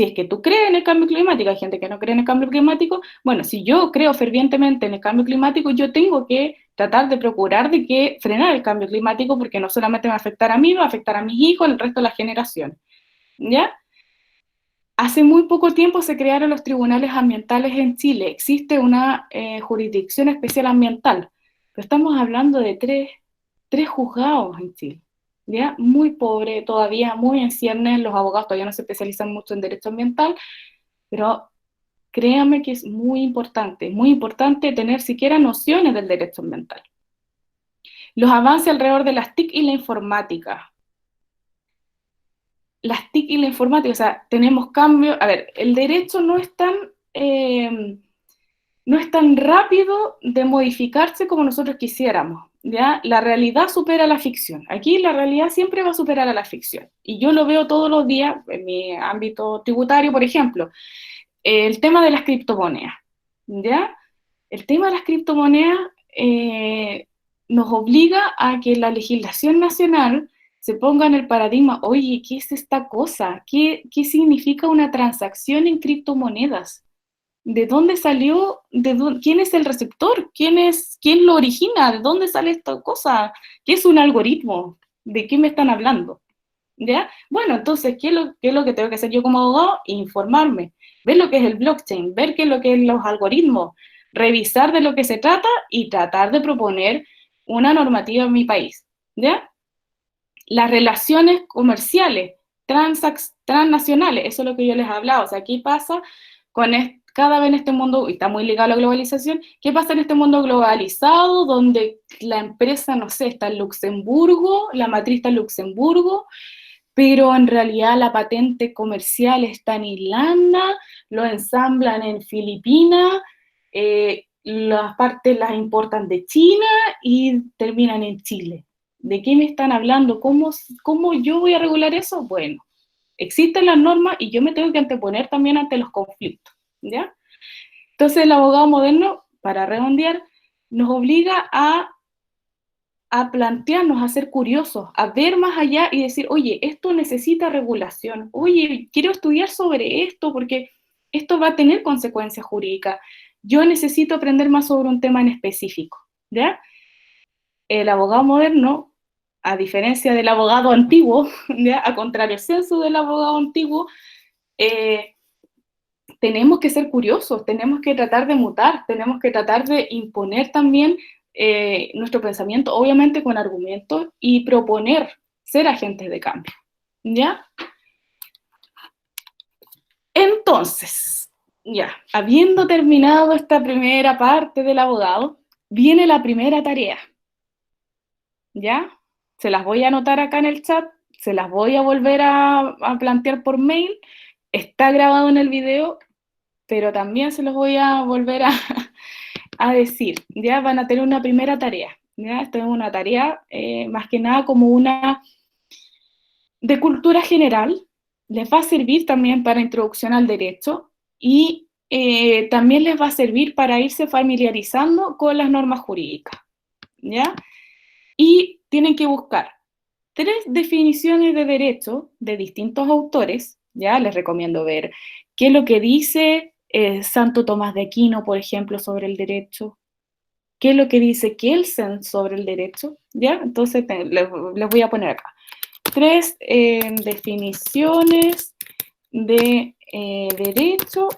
es que tú crees en el cambio climático, hay gente que no cree en el cambio climático, bueno, si yo creo fervientemente en el cambio climático, yo tengo que tratar de procurar de que frenar el cambio climático porque no solamente me va a afectar a mí, va a afectar a mis hijos, al resto de la generación, ¿ya? Hace muy poco tiempo se crearon los tribunales ambientales en Chile. Existe una jurisdicción especial ambiental, pero estamos hablando de tres juzgados en Chile. ¿Ya? Muy pobre, todavía muy en ciernes, los abogados todavía no se especializan mucho en derecho ambiental, pero créanme que es muy importante tener siquiera nociones del derecho ambiental. Los avances alrededor de las TIC y la informática. Las TIC y la informática, o sea, tenemos cambios. A ver, el derecho no es tan rápido de modificarse como nosotros quisiéramos, ¿ya? La realidad supera la ficción. Aquí la realidad siempre va a superar a la ficción. Y yo lo veo todos los días en mi ámbito tributario, por ejemplo, el tema de las criptomonedas, ¿ya? El tema de las criptomonedas nos obliga a que la legislación nacional se ponga en el paradigma, oye, ¿qué es esta cosa? ¿Qué significa una transacción en criptomonedas? ¿De dónde salió? ¿Quién es el receptor? ¿Quién lo origina? ¿De dónde sale esta cosa? ¿Qué es un algoritmo? ¿De qué me están hablando? ¿Ya? Bueno, entonces, ¿qué es lo que tengo que hacer yo como abogado? Informarme, ver lo que es el blockchain, ver qué es lo que es los algoritmos, revisar de lo que se trata y tratar de proponer una normativa en mi país, ¿ya? Las relaciones comerciales transnacionales, eso es lo que yo les he hablado, o sea, ¿qué pasa cada vez en este mundo, y está muy ligado a la globalización, qué pasa en este mundo globalizado donde la empresa, no sé, está en Luxemburgo, la matriz está en Luxemburgo, pero en realidad la patente comercial está en Irlanda, lo ensamblan en Filipinas, las partes las importan de China y terminan en Chile. ¿De qué me están hablando? ¿Cómo yo voy a regular eso? Bueno, existen las normas y yo me tengo que anteponer también ante los conflictos, ¿ya? Entonces el abogado moderno, para redondear, nos obliga a plantearnos, a ser curiosos, a ver más allá y decir, oye, esto necesita regulación, oye, quiero estudiar sobre esto porque esto va a tener consecuencias jurídicas, yo necesito aprender más sobre un tema en específico, ¿ya? El abogado moderno, a diferencia del abogado antiguo, ¿ya? A contrario censo del abogado antiguo, tenemos que ser curiosos, tenemos que tratar de mutar, tenemos que tratar de imponer también nuestro pensamiento, obviamente con argumentos, y proponer ser agentes de cambio, ¿ya? Entonces, ya, habiendo terminado esta primera parte del abogado, viene la primera tarea, ¿ya? Se las voy a anotar acá en el chat, se las voy a volver a plantear por mail, está grabado en el video, pero también se los voy a volver a decir, ya van a tener una primera tarea, ya esta es una tarea más que nada como una de cultura general, les va a servir también para introducción al derecho y también les va a servir para irse familiarizando con las normas jurídicas, ¿ya? Y tienen que buscar 3 definiciones de derecho de distintos autores, ¿ya? Les recomiendo ver qué es lo que dice Santo Tomás de Aquino, por ejemplo, sobre el derecho, qué es lo que dice Kelsen sobre el derecho, ¿ya? Entonces les voy a poner acá 3 definiciones de derecho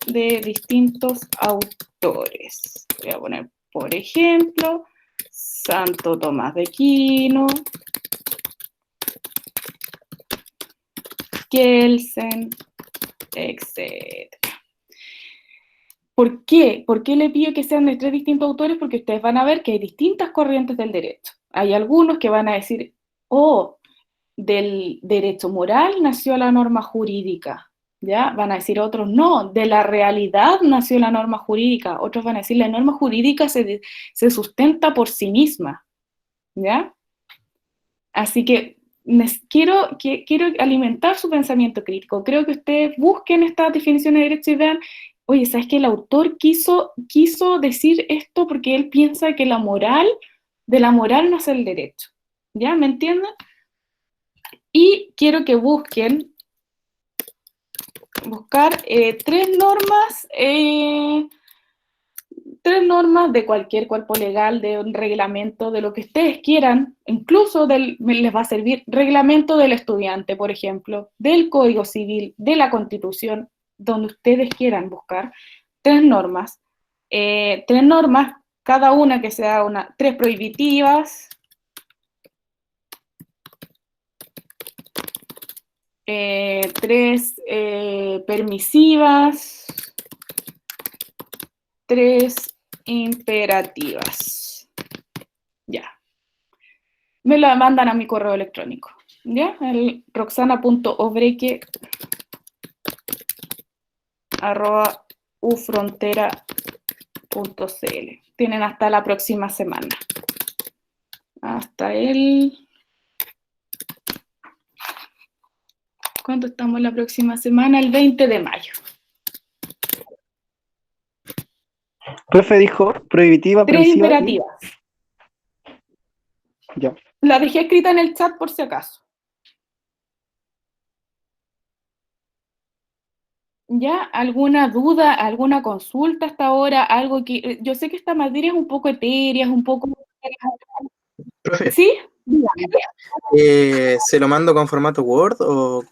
de distintos autores. Voy a poner, por ejemplo, Santo Tomás de Aquino, Kelsen, etc. ¿Por qué? ¿Por qué le pido que sean de 3 distintos autores? Porque ustedes van a ver que hay distintas corrientes del derecho. Hay algunos que van a decir, oh, del derecho moral nació la norma jurídica, ¿ya? Van a decir otros, no, de la realidad nació la norma jurídica. Otros van a decir, la norma jurídica se sustenta por sí misma, ¿ya? Así que quiero alimentar su pensamiento crítico. Creo que ustedes busquen estas definiciones de derecho y vean, oye, ¿sabes qué? El autor quiso decir esto porque él piensa que de la moral nace el derecho. ¿Ya? ¿Me entienden? Y quiero que buscar 3 normas de cualquier cuerpo legal, de un reglamento, de lo que ustedes quieran, incluso les va a servir reglamento del estudiante, por ejemplo, del Código Civil, de la Constitución, donde ustedes quieran buscar 3 normas. 3 normas, cada una que sea 3 prohibitivas, 3 permisivas, 3 imperativas. Ya. Me la mandan a mi correo electrónico. ¿Ya? El roxana.obreque@ufrontera.cl. Tienen hasta la próxima semana. Hasta ¿cuánto estamos la próxima semana? El 20 de mayo. Profe dijo prohibitiva, 3 permisiva imperativas. Ya. La dejé escrita en el chat por si acaso. ¿Ya? ¿Alguna duda, alguna consulta hasta ahora? Algo que yo sé que esta materia es un poco etérea, es un poco... Profe, ¿Sí? Dígame. ¿se lo mando con formato Word o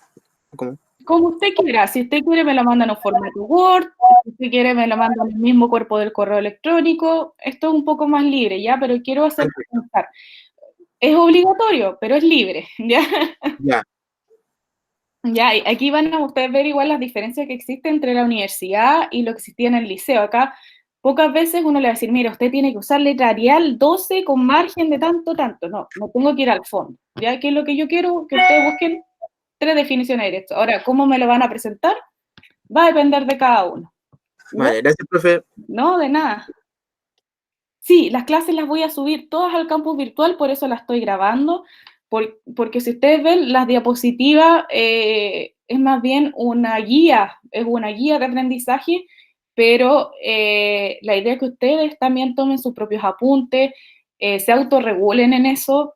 cómo? Como usted quiera. Si usted quiere, me lo manda en un formato Word. Si usted quiere, me lo manda en el mismo cuerpo del correo electrónico. Esto es un poco más libre, ¿ya? Pero quiero hacer pensar. Es obligatorio, pero es libre, ¿ya? Ya. Ya, y aquí van a ustedes ver igual las diferencias que existen entre la universidad y lo que existía en el liceo. Acá pocas veces uno le va a decir, mira, usted tiene que usar letra Arial 12 con margen de tanto, tanto. No, no tengo que ir al fondo. ¿Ya? ¿Qué es lo que yo quiero? Que ustedes busquen 3 definiciones de derecho. Ahora, ¿cómo me lo van a presentar? Va a depender de cada uno. ¿Ya? Vale, gracias, profe. No, de nada. Sí, las clases las voy a subir todas al campus virtual, por eso las estoy grabando, porque si ustedes ven las diapositivas, es más bien una guía, es una guía de aprendizaje, pero la idea es que ustedes también tomen sus propios apuntes, se autorregulen en eso,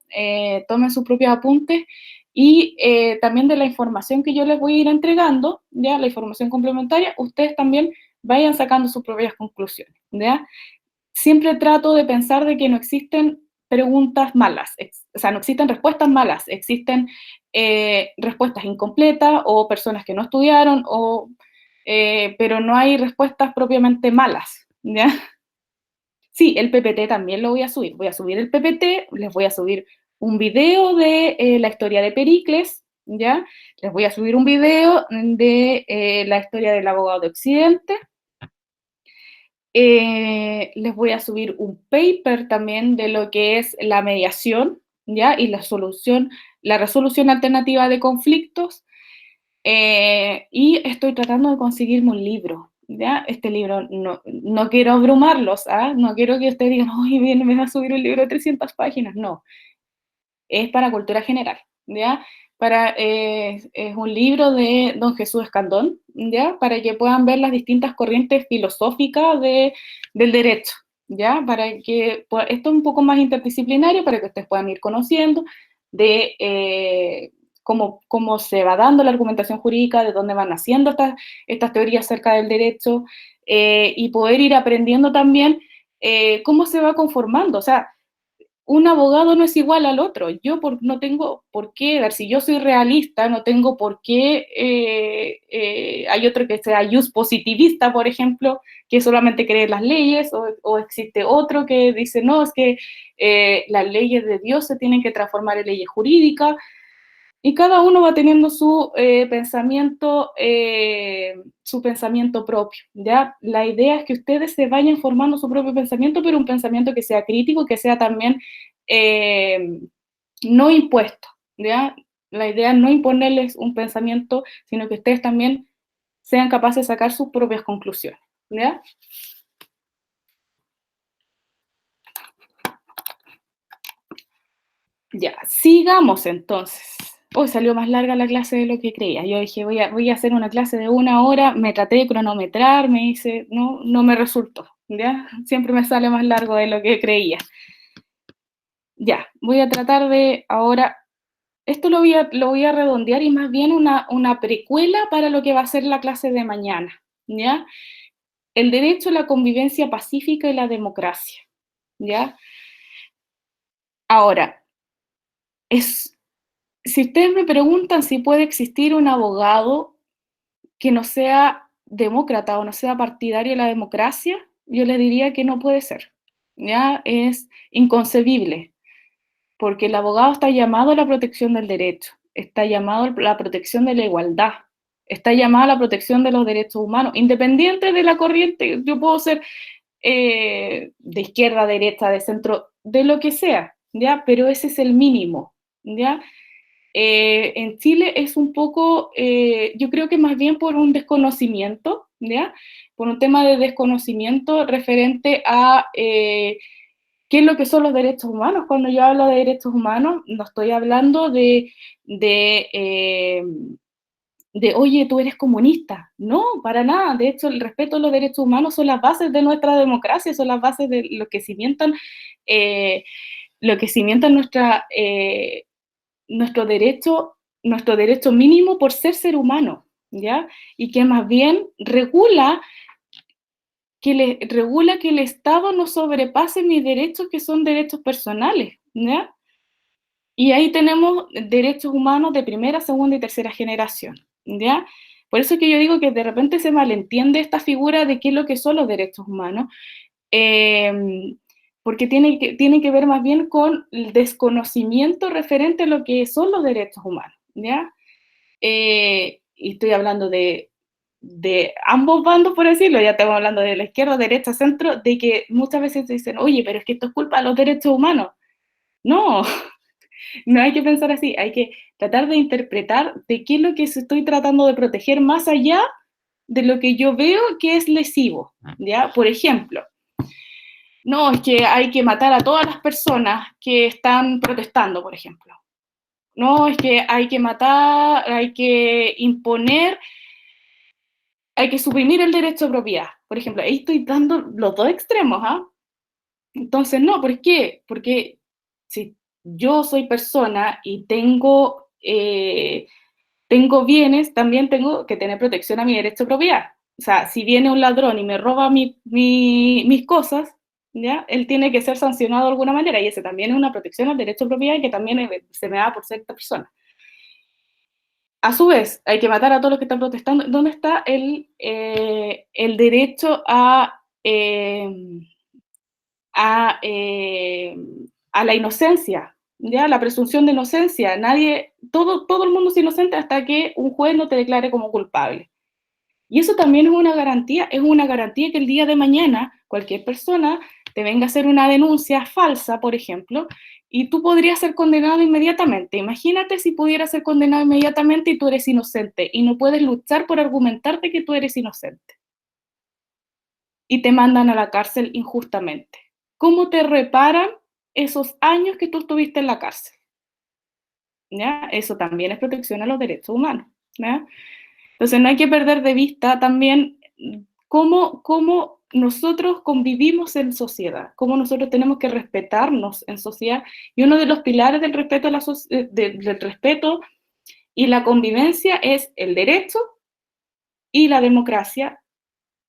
tomen sus propios apuntes y también de la información que yo les voy a ir entregando, ya la información complementaria, ustedes también vayan sacando sus propias conclusiones, ¿ya? Siempre trato de pensar de que no existen preguntas malas, o sea, no existen respuestas malas, existen respuestas incompletas o personas que no estudiaron, pero no hay respuestas propiamente malas, ¿ya? Sí, el PPT también lo voy a subir el PPT, les voy a subir un video de la historia de Pericles, ¿ya? Les voy a subir un video de la historia del abogado de Occidente, les voy a subir un paper también de lo que es la mediación, ¿ya? Y la resolución alternativa de conflictos. Y estoy tratando de conseguirme un libro, ¿ya? Este libro, no quiero abrumarlos, ¿ah? No quiero que ustedes digan, oye, bien, me va a subir un libro de 300 páginas. No, es para cultura general, ¿ya? Es un libro de don Jesús Escandón, ¿ya? Para que puedan ver las distintas corrientes filosóficas del derecho, ¿ya? Esto es un poco más interdisciplinario, para que ustedes puedan ir conociendo de cómo se va dando la argumentación jurídica, de dónde van naciendo estas teorías acerca del derecho, y poder ir aprendiendo también cómo se va conformando, o sea, un abogado no es igual al otro. No tengo por qué, ver, si yo soy realista, no tengo por qué, hay otro que sea jus positivista, por ejemplo, que solamente cree en las leyes, o existe otro que dice, no, es que las leyes de Dios se tienen que transformar en leyes jurídicas, y cada uno va teniendo su pensamiento propio, ¿ya? La idea es que ustedes se vayan formando su propio pensamiento, pero un pensamiento que sea crítico, que sea también no impuesto, ¿ya? La idea es no imponerles un pensamiento, sino que ustedes también sean capaces de sacar sus propias conclusiones, ¿ya? Ya, sigamos entonces. Hoy salió más larga la clase de lo que creía. Yo dije, voy a hacer una clase de 1 hora, me traté de cronometrar, me hice, no me resultó, ¿ya? Siempre me sale más largo de lo que creía. Ya, voy a tratar de ahora, esto lo voy a redondear y más bien una precuela para lo que va a ser la clase de mañana, ¿ya? El derecho a la convivencia pacífica y la democracia, ¿ya? Ahora, si ustedes me preguntan si puede existir un abogado que no sea demócrata o no sea partidario de la democracia, yo les diría que no puede ser, ¿ya? Es inconcebible, porque el abogado está llamado a la protección del derecho, está llamado a la protección de la igualdad, está llamado a la protección de los derechos humanos, independiente de la corriente. Yo puedo ser de izquierda, derecha, de centro, de lo que sea, ¿ya? Pero ese es el mínimo, ¿ya? En Chile es un poco, yo creo que más bien por un desconocimiento, ¿ya? Por un tema de desconocimiento referente a qué es lo que son los derechos humanos. Cuando yo hablo de derechos humanos, no estoy hablando oye, tú eres comunista. No, para nada. De hecho, el respeto a los derechos humanos son las bases de nuestra democracia, son las bases de lo que cimientan nuestro derecho mínimo por ser humano, ¿ya? Y que más bien regula que el Estado no sobrepase mis derechos, que son derechos personales, ¿ya? Y ahí tenemos derechos humanos de primera, segunda y tercera generación, ¿ya? Por eso es que yo digo que de repente se malentiende esta figura de qué es lo que son los derechos humanos, porque tiene que ver más bien con el desconocimiento referente a lo que son los derechos humanos, ¿ya? Y estoy hablando de ambos bandos, por decirlo, ya estamos hablando de la izquierda, derecha, centro, de que muchas veces dicen, oye, pero es que esto es culpa de los derechos humanos. No, no hay que pensar así, hay que tratar de interpretar de qué es lo que estoy tratando de proteger más allá de lo que yo veo que es lesivo, ¿ya? Por ejemplo, no, es que hay que matar a todas las personas que están protestando, por ejemplo. no, es que hay que matar, hay que imponer, hay que suprimir el derecho a propiedad. Por ejemplo, ahí estoy dando los dos extremos, ¿ah? Entonces, no, ¿por qué? Porque si yo soy persona y tengo bienes, también tengo que tener protección a mi derecho a propiedad. O sea, si viene un ladrón y me roba mis cosas, ¿ya? Él tiene que ser sancionado de alguna manera, y ese también es una protección al derecho a propiedad que también se me da por ser esta persona. A su vez, hay que matar a todos los que están protestando. ¿Dónde está el derecho a, eh, a la inocencia? ¿Ya? La presunción de inocencia. Todo el mundo es inocente hasta que un juez no te declare como culpable. Y eso también es una garantía que el día de mañana cualquier persona te venga a hacer una denuncia falsa, por ejemplo, y tú podrías ser condenado inmediatamente. Imagínate si pudieras ser condenado inmediatamente y tú eres inocente y no puedes luchar por argumentarte que tú eres inocente. Y te mandan a la cárcel injustamente. ¿Cómo te reparan esos años que tú estuviste en la cárcel? ¿Ya? Eso también es protección a los derechos humanos. ¿Ya? Entonces no hay que perder de vista también cómo nosotros convivimos en sociedad, cómo nosotros tenemos que respetarnos en sociedad. Y uno de los pilares del respeto, del respeto y la convivencia es el derecho y la democracia,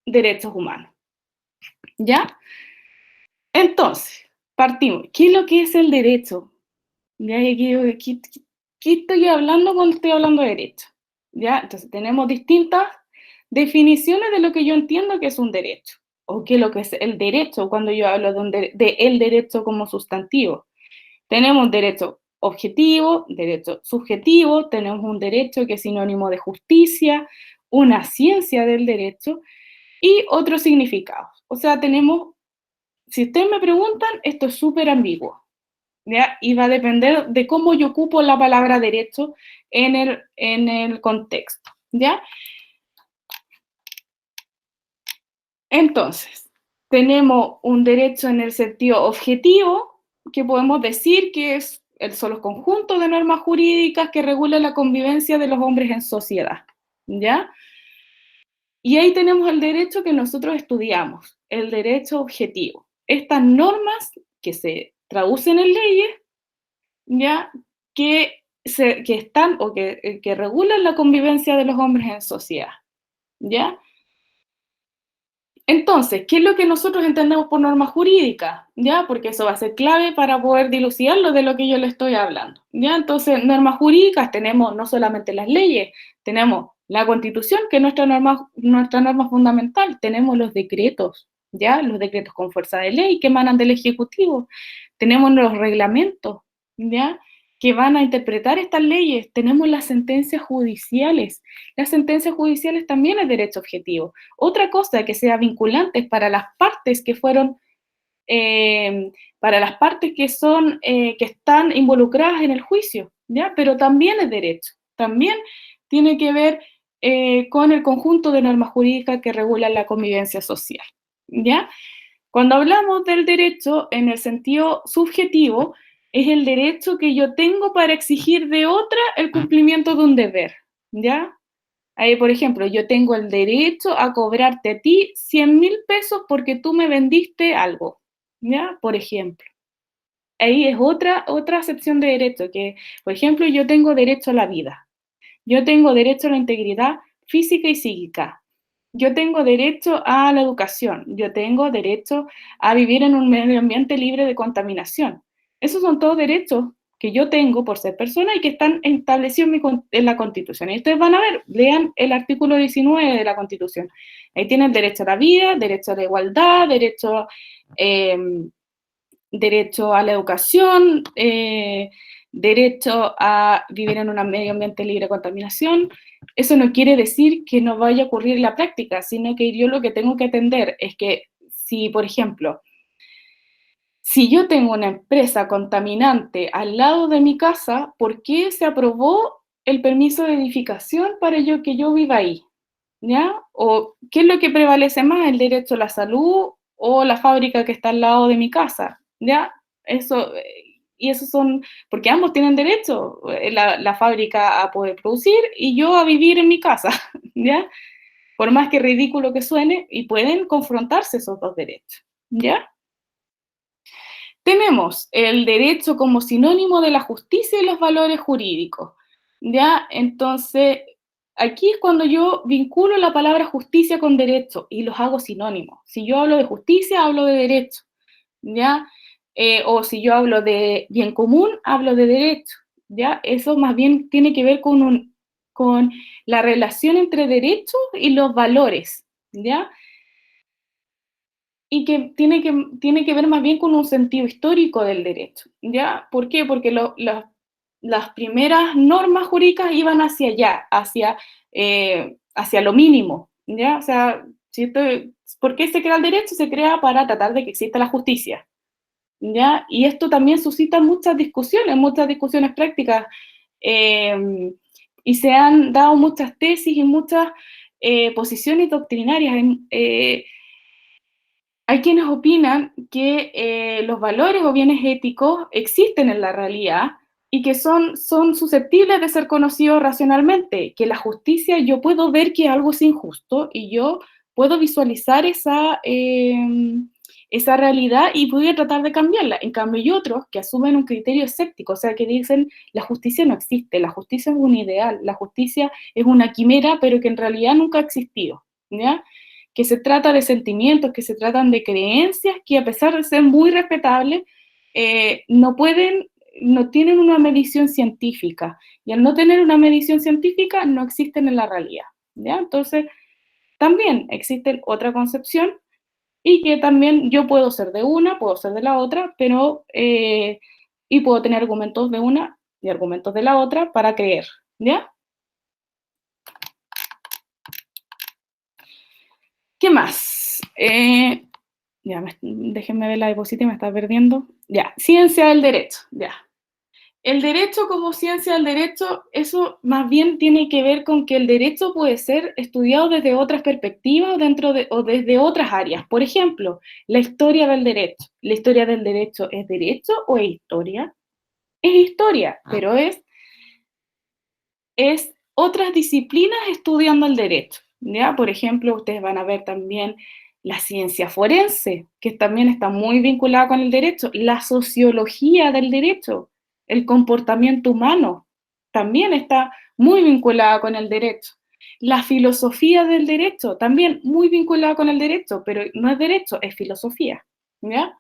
derechos humanos. ¿Ya? Entonces, partimos. ¿Qué es lo que es el derecho? ¿Ya? ¿Qué estoy hablando cuando estoy hablando de derecho? ¿Ya? Entonces, tenemos distintas definiciones de lo que yo entiendo que es un derecho, o qué es lo que es el derecho cuando yo hablo de el derecho como sustantivo. Tenemos derecho objetivo, derecho subjetivo, tenemos un derecho que es sinónimo de justicia, una ciencia del derecho y otros significados. O sea, si ustedes me preguntan, esto es súper ambiguo. ¿Ya? Y va a depender de cómo yo ocupo la palabra derecho en el contexto, ¿ya? Entonces, tenemos un derecho en el sentido objetivo, que podemos decir que son los conjuntos de normas jurídicas que regulan la convivencia de los hombres en sociedad, ¿ya? Y ahí tenemos el derecho que nosotros estudiamos, el derecho objetivo. Estas normas que se traducen en leyes, ¿ya? Que están o que regulan la convivencia de los hombres en sociedad, ¿ya? Entonces, ¿qué es lo que nosotros entendemos por norma jurídica? ¿Ya? Porque eso va a ser clave para poder dilucidarlo de lo que yo le estoy hablando, ¿ya? Entonces, normas jurídicas tenemos no solamente las leyes, tenemos la Constitución, que es nuestra norma fundamental, tenemos los decretos, ¿ya? Los decretos con fuerza de ley que emanan del Ejecutivo, tenemos los reglamentos, ¿ya? Que van a interpretar estas leyes, tenemos las sentencias judiciales. Las sentencias judiciales también es derecho objetivo. Otra cosa que sea vinculante para las partes que fueron, para las partes que son, que están involucradas en el juicio, ¿ya? Pero también es derecho. También tiene que ver con el conjunto de normas jurídicas que regulan la convivencia social, ¿ya? Cuando hablamos del derecho en el sentido subjetivo, es el derecho que yo tengo para exigir de otra el cumplimiento de un deber, ¿ya? Ahí, por ejemplo, yo tengo el derecho a cobrarte a ti 100.000 pesos porque tú me vendiste algo, ¿ya? Por ejemplo. Ahí es otra acepción de derecho, que, por ejemplo, yo tengo derecho a la vida, yo tengo derecho a la integridad física y psíquica, yo tengo derecho a la educación, yo tengo derecho a vivir en un medio ambiente libre de contaminación. Esos son todos derechos que yo tengo por ser persona y que están establecidos en la Constitución. Y ustedes van a ver, lean el artículo 19 de la Constitución. Ahí tienen derecho a la vida, derecho a la igualdad, derecho a la educación, derecho a vivir en un medio ambiente libre de contaminación. Eso no quiere decir que no vaya a ocurrir en la práctica, sino que yo lo que tengo que atender es que si, por ejemplo, si yo tengo una empresa contaminante al lado de mi casa, ¿por qué se aprobó el permiso de edificación para que yo viva ahí? ¿Ya? ¿O qué es lo que prevalece más, el derecho a la salud o la fábrica que está al lado de mi casa? ¿Ya? Eso, y esos son, porque ambos tienen derecho, la fábrica a poder producir y yo a vivir en mi casa, ¿ya? Por más que ridículo que suene, y pueden confrontarse esos dos derechos, ¿ya? Tenemos el derecho como sinónimo de la justicia y los valores jurídicos, ¿ya? Entonces, aquí es cuando yo vinculo la palabra justicia con derecho y los hago sinónimos. Si yo hablo de justicia, hablo de derecho, ¿ya? O si yo hablo de bien común, hablo de derecho, ¿ya? Eso más bien tiene que ver con la relación entre derechos y los valores, ¿ya? Y que tiene que ver más bien con un sentido histórico del derecho, ¿ya? ¿Por qué? Porque las primeras normas jurídicas iban hacia allá, hacia lo mínimo, ¿ya? O sea, ¿por qué se crea el derecho? Se crea para tratar de que exista la justicia, ¿ya? Y esto también suscita muchas discusiones prácticas, y se han dado muchas tesis y muchas posiciones doctrinarias. Hay quienes opinan que los valores o bienes éticos existen en la realidad y que son susceptibles de ser conocidos racionalmente, que la justicia, yo puedo ver que algo es injusto y yo puedo visualizar esa realidad y voy a tratar de cambiarla. En cambio, hay otros que asumen un criterio escéptico, o sea, que dicen, la justicia no existe, la justicia es un ideal, la justicia es una quimera, pero que en realidad nunca ha existido, ¿ya? Que se trata de sentimientos, que se tratan de creencias que a pesar de ser muy respetables, no tienen una medición científica, y al no tener una medición científica no existen en la realidad, ¿ya? Entonces, también existe otra concepción, y que también yo puedo ser de una, puedo ser de la otra, pero, y puedo tener argumentos de una y argumentos de la otra para creer, ¿ya? ¿Qué más? Ya, déjenme ver la diapositiva, me está perdiendo. Ya, ciencia del derecho, ya. El derecho como ciencia del derecho, eso más bien tiene que ver con que el derecho puede ser estudiado desde otras perspectivas o desde otras áreas. Por ejemplo, la historia del derecho. ¿La historia del derecho es derecho o es historia? Es historia, pero es otras disciplinas estudiando el derecho, ¿ya? Por ejemplo, ustedes van a ver también la ciencia forense, que también está muy vinculada con el derecho, la sociología del derecho, el comportamiento humano, también está muy vinculada con el derecho. La filosofía del derecho, también muy vinculada con el derecho, pero no es derecho, es filosofía, ¿ya?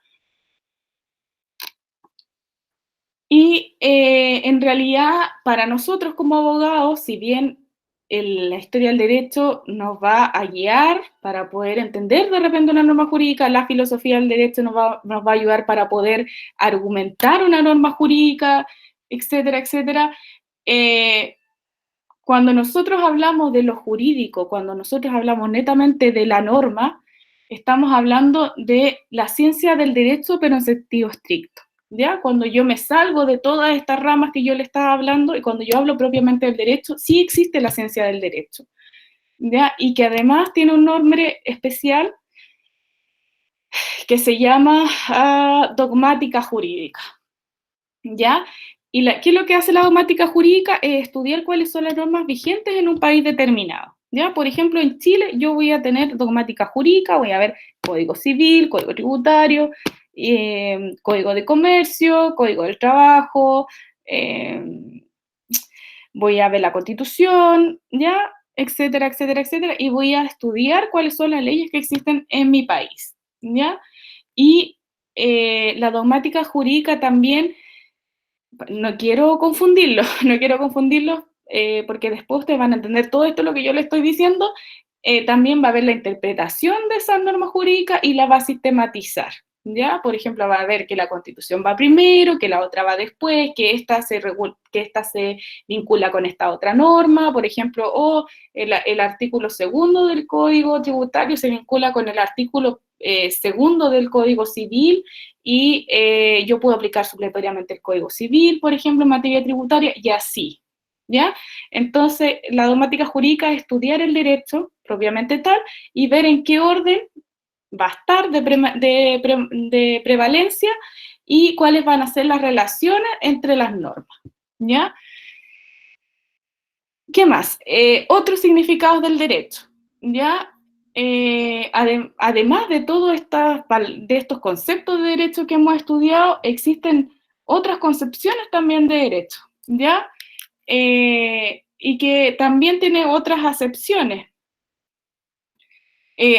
Y en realidad, para nosotros como abogados, si bien la historia del derecho nos va a guiar para poder entender de repente una norma jurídica, la filosofía del derecho nos va a ayudar para poder argumentar una norma jurídica, etcétera, etcétera. Cuando nosotros hablamos de lo jurídico, cuando nosotros hablamos netamente de la norma, estamos hablando de la ciencia del derecho, pero en sentido estricto, ¿ya? Cuando yo me salgo de todas estas ramas que yo le estaba hablando, y cuando yo hablo propiamente del derecho, sí existe la ciencia del derecho, ¿ya? Y que además tiene un nombre especial que se llama dogmática jurídica, ¿ya? ¿Y qué es lo que hace la dogmática jurídica? Es estudiar cuáles son las normas vigentes en un país determinado, ¿ya? Por ejemplo, en Chile yo voy a tener dogmática jurídica, voy a ver código civil, código tributario, código de comercio, código del trabajo, voy a ver la constitución, ¿ya? Etcétera, etcétera, etcétera, y voy a estudiar cuáles son las leyes que existen en mi país, ¿ya? Y la dogmática jurídica también, no quiero confundirlo, no quiero confundirlo, porque después ustedes van a entender todo esto lo que yo le estoy diciendo. También va a haber la interpretación de esa norma jurídica y la va a sistematizar, ¿ya? Por ejemplo, va a ver que la Constitución va primero, que la otra va después, que esta se vincula con esta otra norma, por ejemplo, o el artículo segundo del Código Tributario se vincula con el artículo segundo del Código Civil, y yo puedo aplicar supletoriamente el Código Civil, por ejemplo, en materia tributaria, y así, ¿ya? Entonces, la dogmática jurídica es estudiar el derecho propiamente tal y ver en qué orden va a estar de prevalencia y cuáles van a ser las relaciones entre las normas, ¿ya? ¿Qué más? Otros significados del derecho, ¿ya? Además de todos estos conceptos de derecho que hemos estudiado, existen otras concepciones también de derecho, ¿ya? Y que también tiene otras acepciones,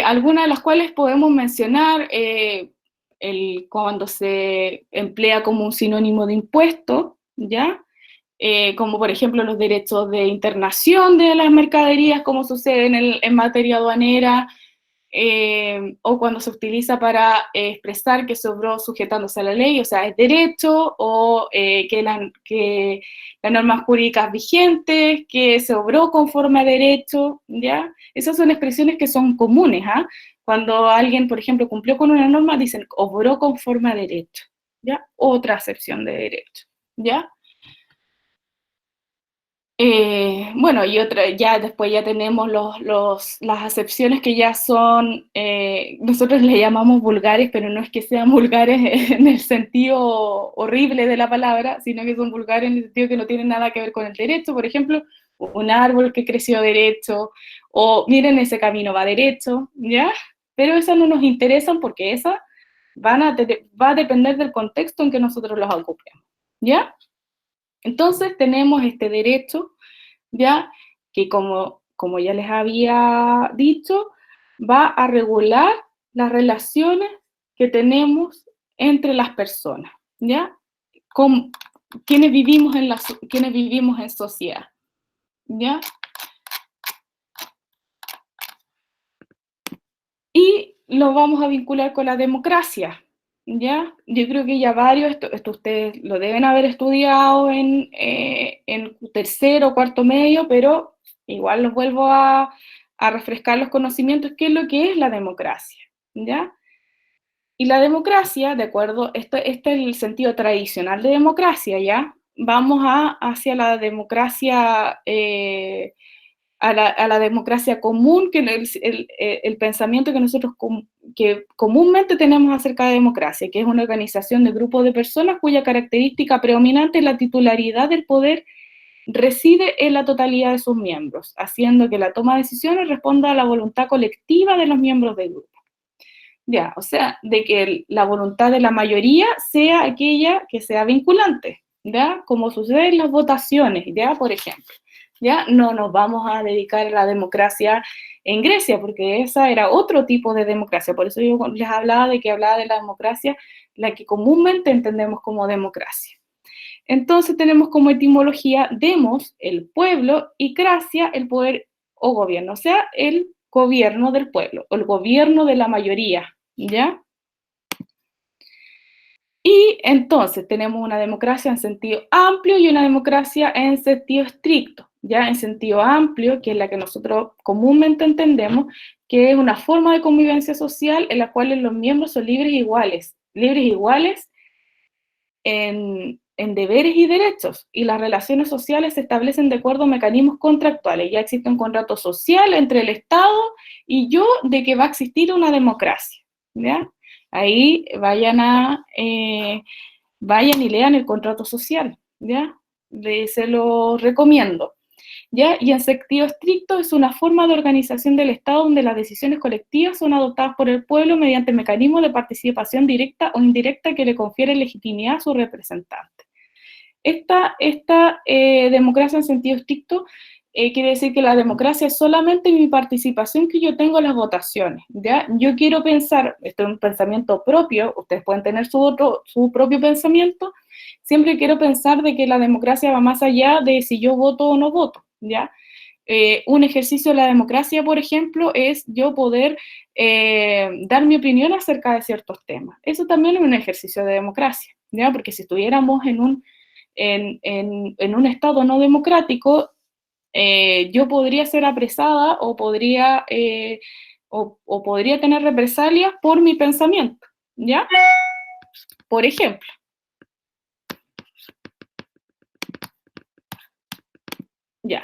algunas de las cuales podemos mencionar cuando se emplea como un sinónimo de impuesto, ¿ya? Como por ejemplo los derechos de internación de las mercaderías, como sucede en materia aduanera, o cuando se utiliza para expresar que se obró sujetándose a la ley, o sea, es derecho, o que las normas jurídicas vigentes, que se obró conforme a derecho, ¿ya? Esas son expresiones que son comunes, ¿ah? Cuando alguien, por ejemplo, cumplió con una norma, dicen, obró conforme a derecho, ¿ya? Otra acepción de derecho, ¿ya? Bueno, y ya después ya tenemos las acepciones que ya son, nosotros le llamamos vulgares, pero no es que sean vulgares en el sentido horrible de la palabra, sino que son vulgares en el sentido que no tienen nada que ver con el derecho. Por ejemplo, un árbol que creció derecho, o miren, ese camino va derecho, ¿ya? Pero esas no nos interesan porque esas va a depender del contexto en que nosotros los ocupemos, ¿ya? Entonces tenemos este derecho, ¿ya? Que como ya les había dicho, va a regular las relaciones que tenemos entre las personas, ¿ya? Con quienes vivimos en sociedad, ¿ya? Y lo vamos a vincular con la democracia, ¿ya? Yo creo que ya varios, esto ustedes lo deben haber estudiado en tercero o cuarto medio, pero igual los vuelvo a refrescar los conocimientos, qué es lo que es la democracia, ¿ya? Y la democracia, de acuerdo, este es el sentido tradicional de democracia, ¿ya? Vamos hacia la democracia a la democracia común, que el pensamiento que nosotros que comúnmente tenemos acerca de democracia, que es una organización de grupos de personas cuya característica predominante es la titularidad del poder reside en la totalidad de sus miembros, haciendo que la toma de decisiones responda a la voluntad colectiva de los miembros del grupo. Ya, o sea, de que la voluntad de la mayoría sea aquella que sea vinculante, ¿ya? Como sucede en las votaciones, ¿ya? Por ejemplo. ¿Ya? No nos vamos a dedicar a la democracia en Grecia, porque esa era otro tipo de democracia. Por eso yo les hablaba de la democracia, la que comúnmente entendemos como democracia. Entonces tenemos como etimología demos, el pueblo, y cracia, el poder o gobierno, o sea, el gobierno del pueblo, o el gobierno de la mayoría, ¿ya? Y entonces tenemos una democracia en sentido amplio y una democracia en sentido estricto, ya en sentido amplio, que es la que nosotros comúnmente entendemos, que es una forma de convivencia social en la cual los miembros son libres e iguales en deberes y derechos, y las relaciones sociales se establecen de acuerdo a mecanismos contractuales. Ya existe un contrato social entre el Estado y yo de que va a existir una democracia, ¿ya? Ahí vayan y lean el contrato social, ¿ya? Se lo recomiendo, ¿ya? Y en sentido estricto es una forma de organización del Estado donde las decisiones colectivas son adoptadas por el pueblo mediante mecanismos de participación directa o indirecta que le confieren legitimidad a sus representantes. Esta democracia en sentido estricto quiere decir que la democracia es solamente mi participación que yo tengo en las votaciones, ¿ya? Yo quiero pensar, esto es un pensamiento propio, ustedes pueden tener su propio pensamiento, siempre quiero pensar de que la democracia va más allá de si yo voto o no voto, ¿ya? Un ejercicio de la democracia, por ejemplo, es yo poder dar mi opinión acerca de ciertos temas. Eso también es un ejercicio de democracia, ¿ya? Porque si estuviéramos en un estado no democrático, yo podría ser apresada o podría tener represalias por mi pensamiento, ¿ya? Por ejemplo. Ya.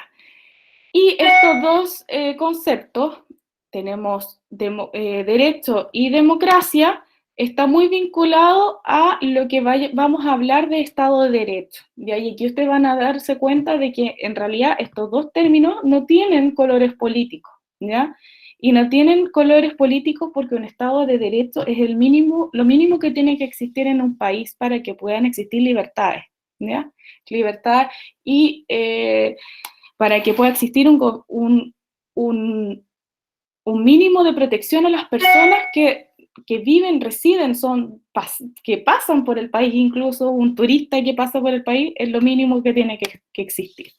Y estos dos conceptos, tenemos derecho y democracia, está muy vinculado a lo que vamos a hablar de Estado de Derecho. ¿Ya? Y aquí ustedes van a darse cuenta de que en realidad estos dos términos no tienen colores políticos, ¿ya? Y no tienen colores políticos porque un Estado de Derecho es el mínimo, lo mínimo que tiene que existir en un país para que puedan existir libertades, ¿ya? Libertad y para que pueda existir un mínimo de protección a las personas que viven, residen, que pasan por el país, incluso un turista que pasa por el país, es lo mínimo que tiene que existir.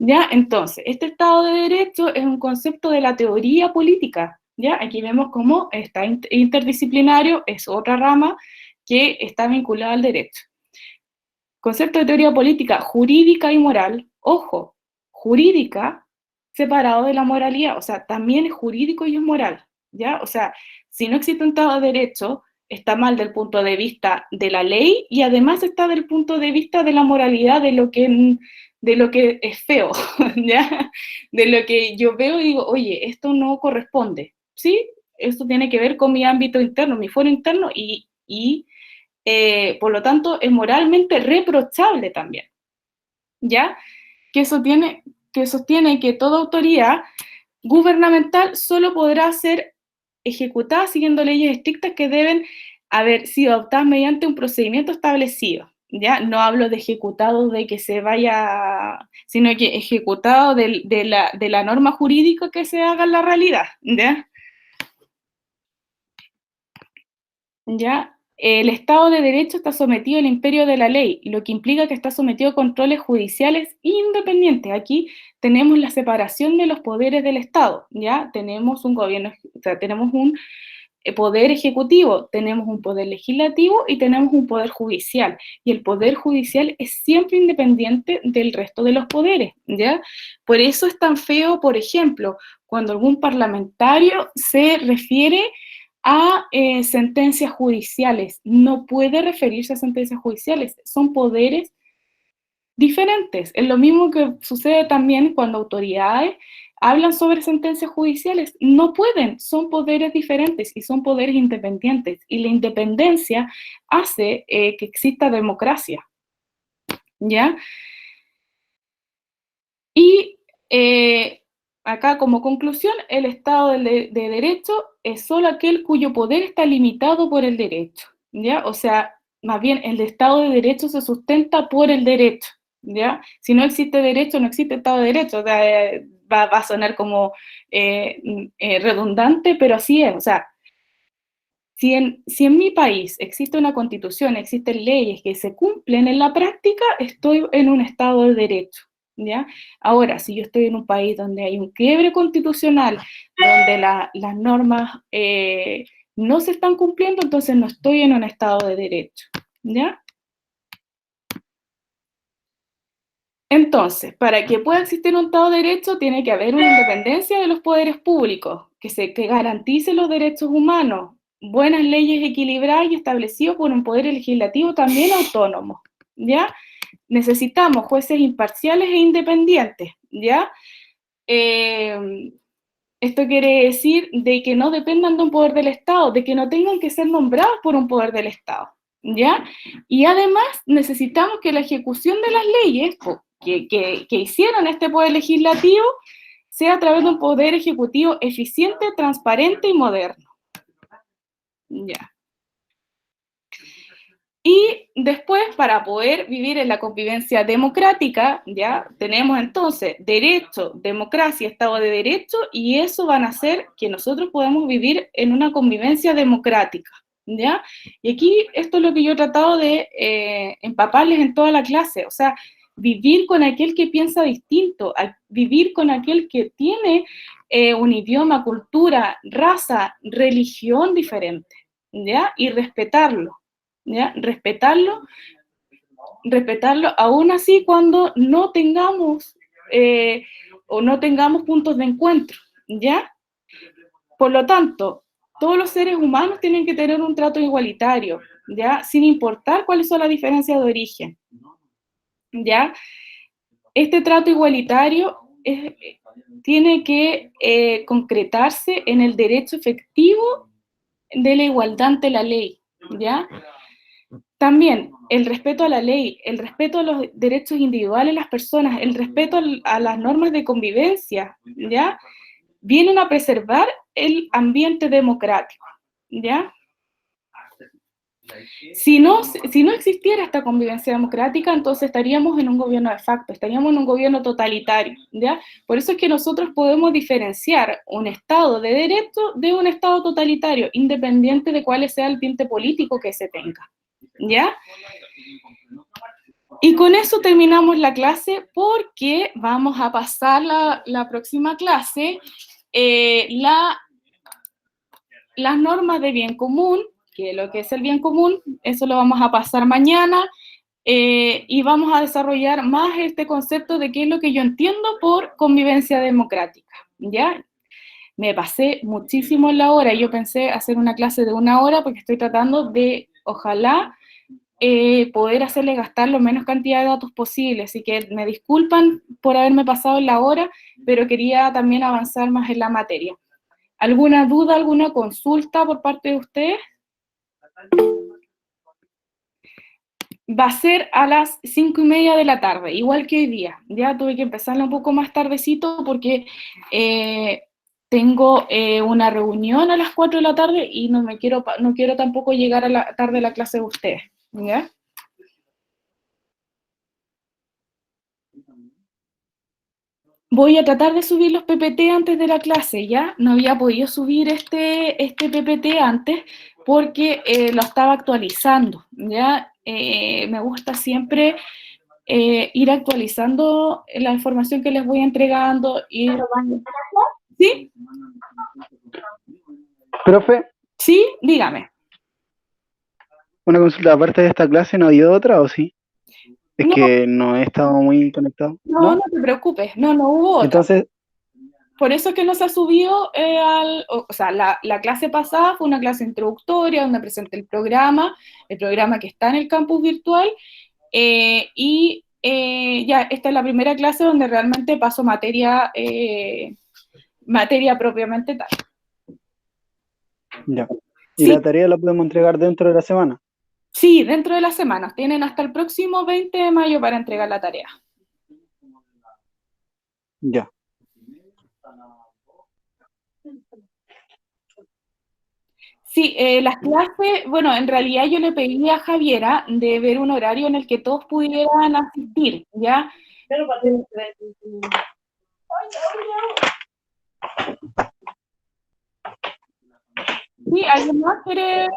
¿Ya? Entonces, este Estado de Derecho es un concepto de la teoría política, ¿ya? Aquí vemos cómo está interdisciplinario, es otra rama que está vinculada al derecho. Concepto de teoría política, jurídica y moral, ojo, jurídica separado de la moralidad, o sea, también es jurídico y es moral, ¿ya? O sea, si no existe un Estado de Derecho, está mal del punto de vista de la ley y además está del punto de vista de la moralidad, de lo que es feo, ¿ya? De lo que yo veo y digo, oye, esto no corresponde, ¿sí? Esto tiene que ver con mi ámbito interno, mi fuero interno y por lo tanto, es moralmente reprochable también, ¿ya? Que sostiene que toda autoridad gubernamental solo podrá ser ejecutada siguiendo leyes estrictas que deben haber sido adoptadas mediante un procedimiento establecido, ¿ya? No hablo de ejecutado de que se vaya, sino que ejecutado de la norma jurídica que se haga en la realidad, ¿ya? ¿Ya? El Estado de Derecho está sometido al imperio de la ley, lo que implica que está sometido a controles judiciales independientes. Aquí tenemos la separación de los poderes del Estado, ¿ya? Tenemos un gobierno, o sea, tenemos un poder ejecutivo, tenemos un poder legislativo y tenemos un poder judicial. Y el poder judicial es siempre independiente del resto de los poderes, ¿ya? Por eso es tan feo, por ejemplo, cuando algún parlamentario se refiere a sentencias judiciales. No puede referirse a sentencias judiciales, son poderes diferentes. Es lo mismo que sucede también cuando autoridades hablan sobre sentencias judiciales. No pueden, son poderes diferentes y son poderes independientes. Y la independencia hace que exista democracia, ¿ya? Y acá como conclusión, el Estado de Derecho es solo aquel cuyo poder está limitado por el derecho, ¿ya? O sea, más bien el Estado de Derecho se sustenta por el derecho, ¿ya? Si no existe derecho, no existe Estado de Derecho, o sea, va a sonar como redundante, pero así es, o sea, si en mi país existe una constitución, existen leyes que se cumplen en la práctica, estoy en un Estado de Derecho, ¿ya? Ahora, si yo estoy en un país donde hay un quiebre constitucional, donde las normas no se están cumpliendo, entonces no estoy en un Estado de Derecho, ¿ya? Entonces, para que pueda existir un Estado de Derecho, tiene que haber una independencia de los poderes públicos, que garantice los derechos humanos, buenas leyes equilibradas y establecidas por un poder legislativo también autónomo, ¿ya? Necesitamos jueces imparciales e independientes, ¿ya? Esto quiere decir de que no dependan de un poder del Estado, de que no tengan que ser nombrados por un poder del Estado, ¿ya? Y además necesitamos que la ejecución de las leyes que hicieron este poder legislativo sea a través de un poder ejecutivo eficiente, transparente y moderno, ¿ya? Y después, para poder vivir en la convivencia democrática, ya tenemos entonces derecho, democracia, Estado de Derecho, y eso van a hacer que nosotros podamos vivir en una convivencia democrática, ¿ya? Y aquí esto es lo que yo he tratado de empaparles en toda la clase, o sea, vivir con aquel que piensa distinto, vivir con aquel que tiene un idioma, cultura, raza, religión diferente, ¿ya? Y respetarlo. ¿Ya? Respetarlo aún así cuando no tengamos o no tengamos puntos de encuentro, ¿ya? Por lo tanto, todos los seres humanos tienen que tener un trato igualitario, ¿ya? Sin importar cuáles son las diferencias de origen, ¿ya? Este trato igualitario tiene que concretarse en el derecho efectivo de la igualdad ante la ley, ¿ya? También el respeto a la ley, el respeto a los derechos individuales de las personas, el respeto a las normas de convivencia, ¿ya? Vienen a preservar el ambiente democrático, ¿ya? Si no existiera esta convivencia democrática, entonces estaríamos en un gobierno de facto, estaríamos en un gobierno totalitario, ¿ya? Por eso es que nosotros podemos diferenciar un Estado de derecho de un Estado totalitario, independiente de cuál sea el ambiente político que se tenga, ¿ya? Y con eso terminamos la clase porque vamos a pasar la próxima clase, las normas de bien común, que lo que es el bien común, eso lo vamos a pasar mañana, y vamos a desarrollar más este concepto de qué es lo que yo entiendo por convivencia democrática, ¿ya? Me pasé muchísimo en la hora, yo pensé hacer una clase de 1 hora porque estoy tratando de, ojalá, poder hacerle gastar lo menos cantidad de datos posible, así que me disculpan por haberme pasado en la hora, pero quería también avanzar más en la materia. ¿Alguna duda, alguna consulta por parte de ustedes? Va a ser a las 5:30 de la tarde, igual que hoy día. Ya tuve que empezarla un poco más tardecito porque tengo una reunión a las 4 de la tarde y no quiero tampoco llegar a la tarde a la clase de ustedes. ¿Ya? Voy a tratar de subir los PPT antes de la clase, ¿ya? No había podido subir este PPT antes porque lo estaba actualizando, ¿ya? Me gusta siempre ir actualizando la información que les voy entregando. ¿Sí? Profe, ¿Sí? Dígame. una consulta, aparte de esta clase, ¿no ha habido otra o sí? Es No, que no he estado muy conectado, no te preocupes, no hubo otra. Entonces, Por eso es que no se ha subido o sea, la clase pasada fue una clase introductoria donde presenté el programa que está en el campus virtual, y ya esta es la primera clase donde realmente paso materia propiamente tal. ya. ¿Y Sí, la tarea la podemos entregar dentro de la semana? sí, dentro de las semanas. Tienen hasta el próximo 20 de mayo para entregar la tarea. Ya. Sí, las clases, bueno, en realidad yo le pedí a Javiera de ver un horario en el que todos pudieran asistir, ¿ya? Sí, ¿alguien más quiere?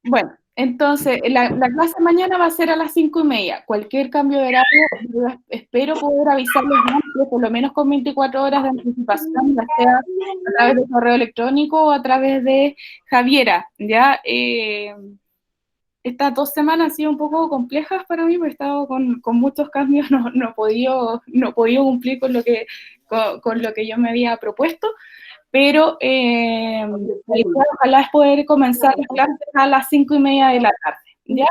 Bueno, entonces, la clase mañana va a ser a las 5:30. Cualquier cambio de horario, yo espero poder avisarles antes, por lo menos con 24 horas de anticipación, ya sea a través de correo electrónico o a través de Javiera, ¿ya? Estas 2 semanas han sido un poco complejas para mí, porque he estado con muchos cambios, no he podido cumplir con lo que yo me había propuesto, pero la idea ojalá es poder comenzar las clases a las 5:30 de la tarde, ¿ya?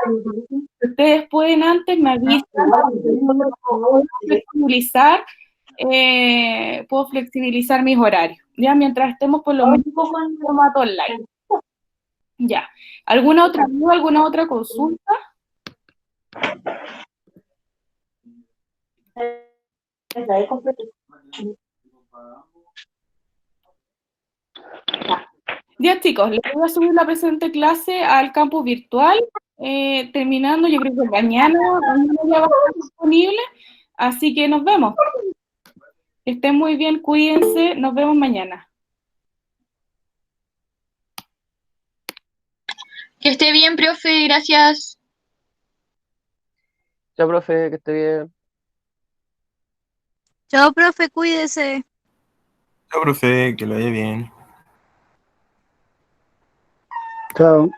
Si ustedes pueden antes, me avisan, puedo flexibilizar mis horarios, ¿ya? Mientras estemos por lo menos en formato online. Ya. ¿Alguna otra duda, alguna otra consulta? Ya, chicos, les voy a subir la presente clase al campus virtual, terminando, yo creo que mañana ya va a estar disponible, así que nos vemos. Que estén muy bien, cuídense, nos vemos mañana. Que esté bien, profe, gracias. Chao, profe, que esté bien. Chao, profe, cuídese. Chao, profe, que lo vaya bien. Chao.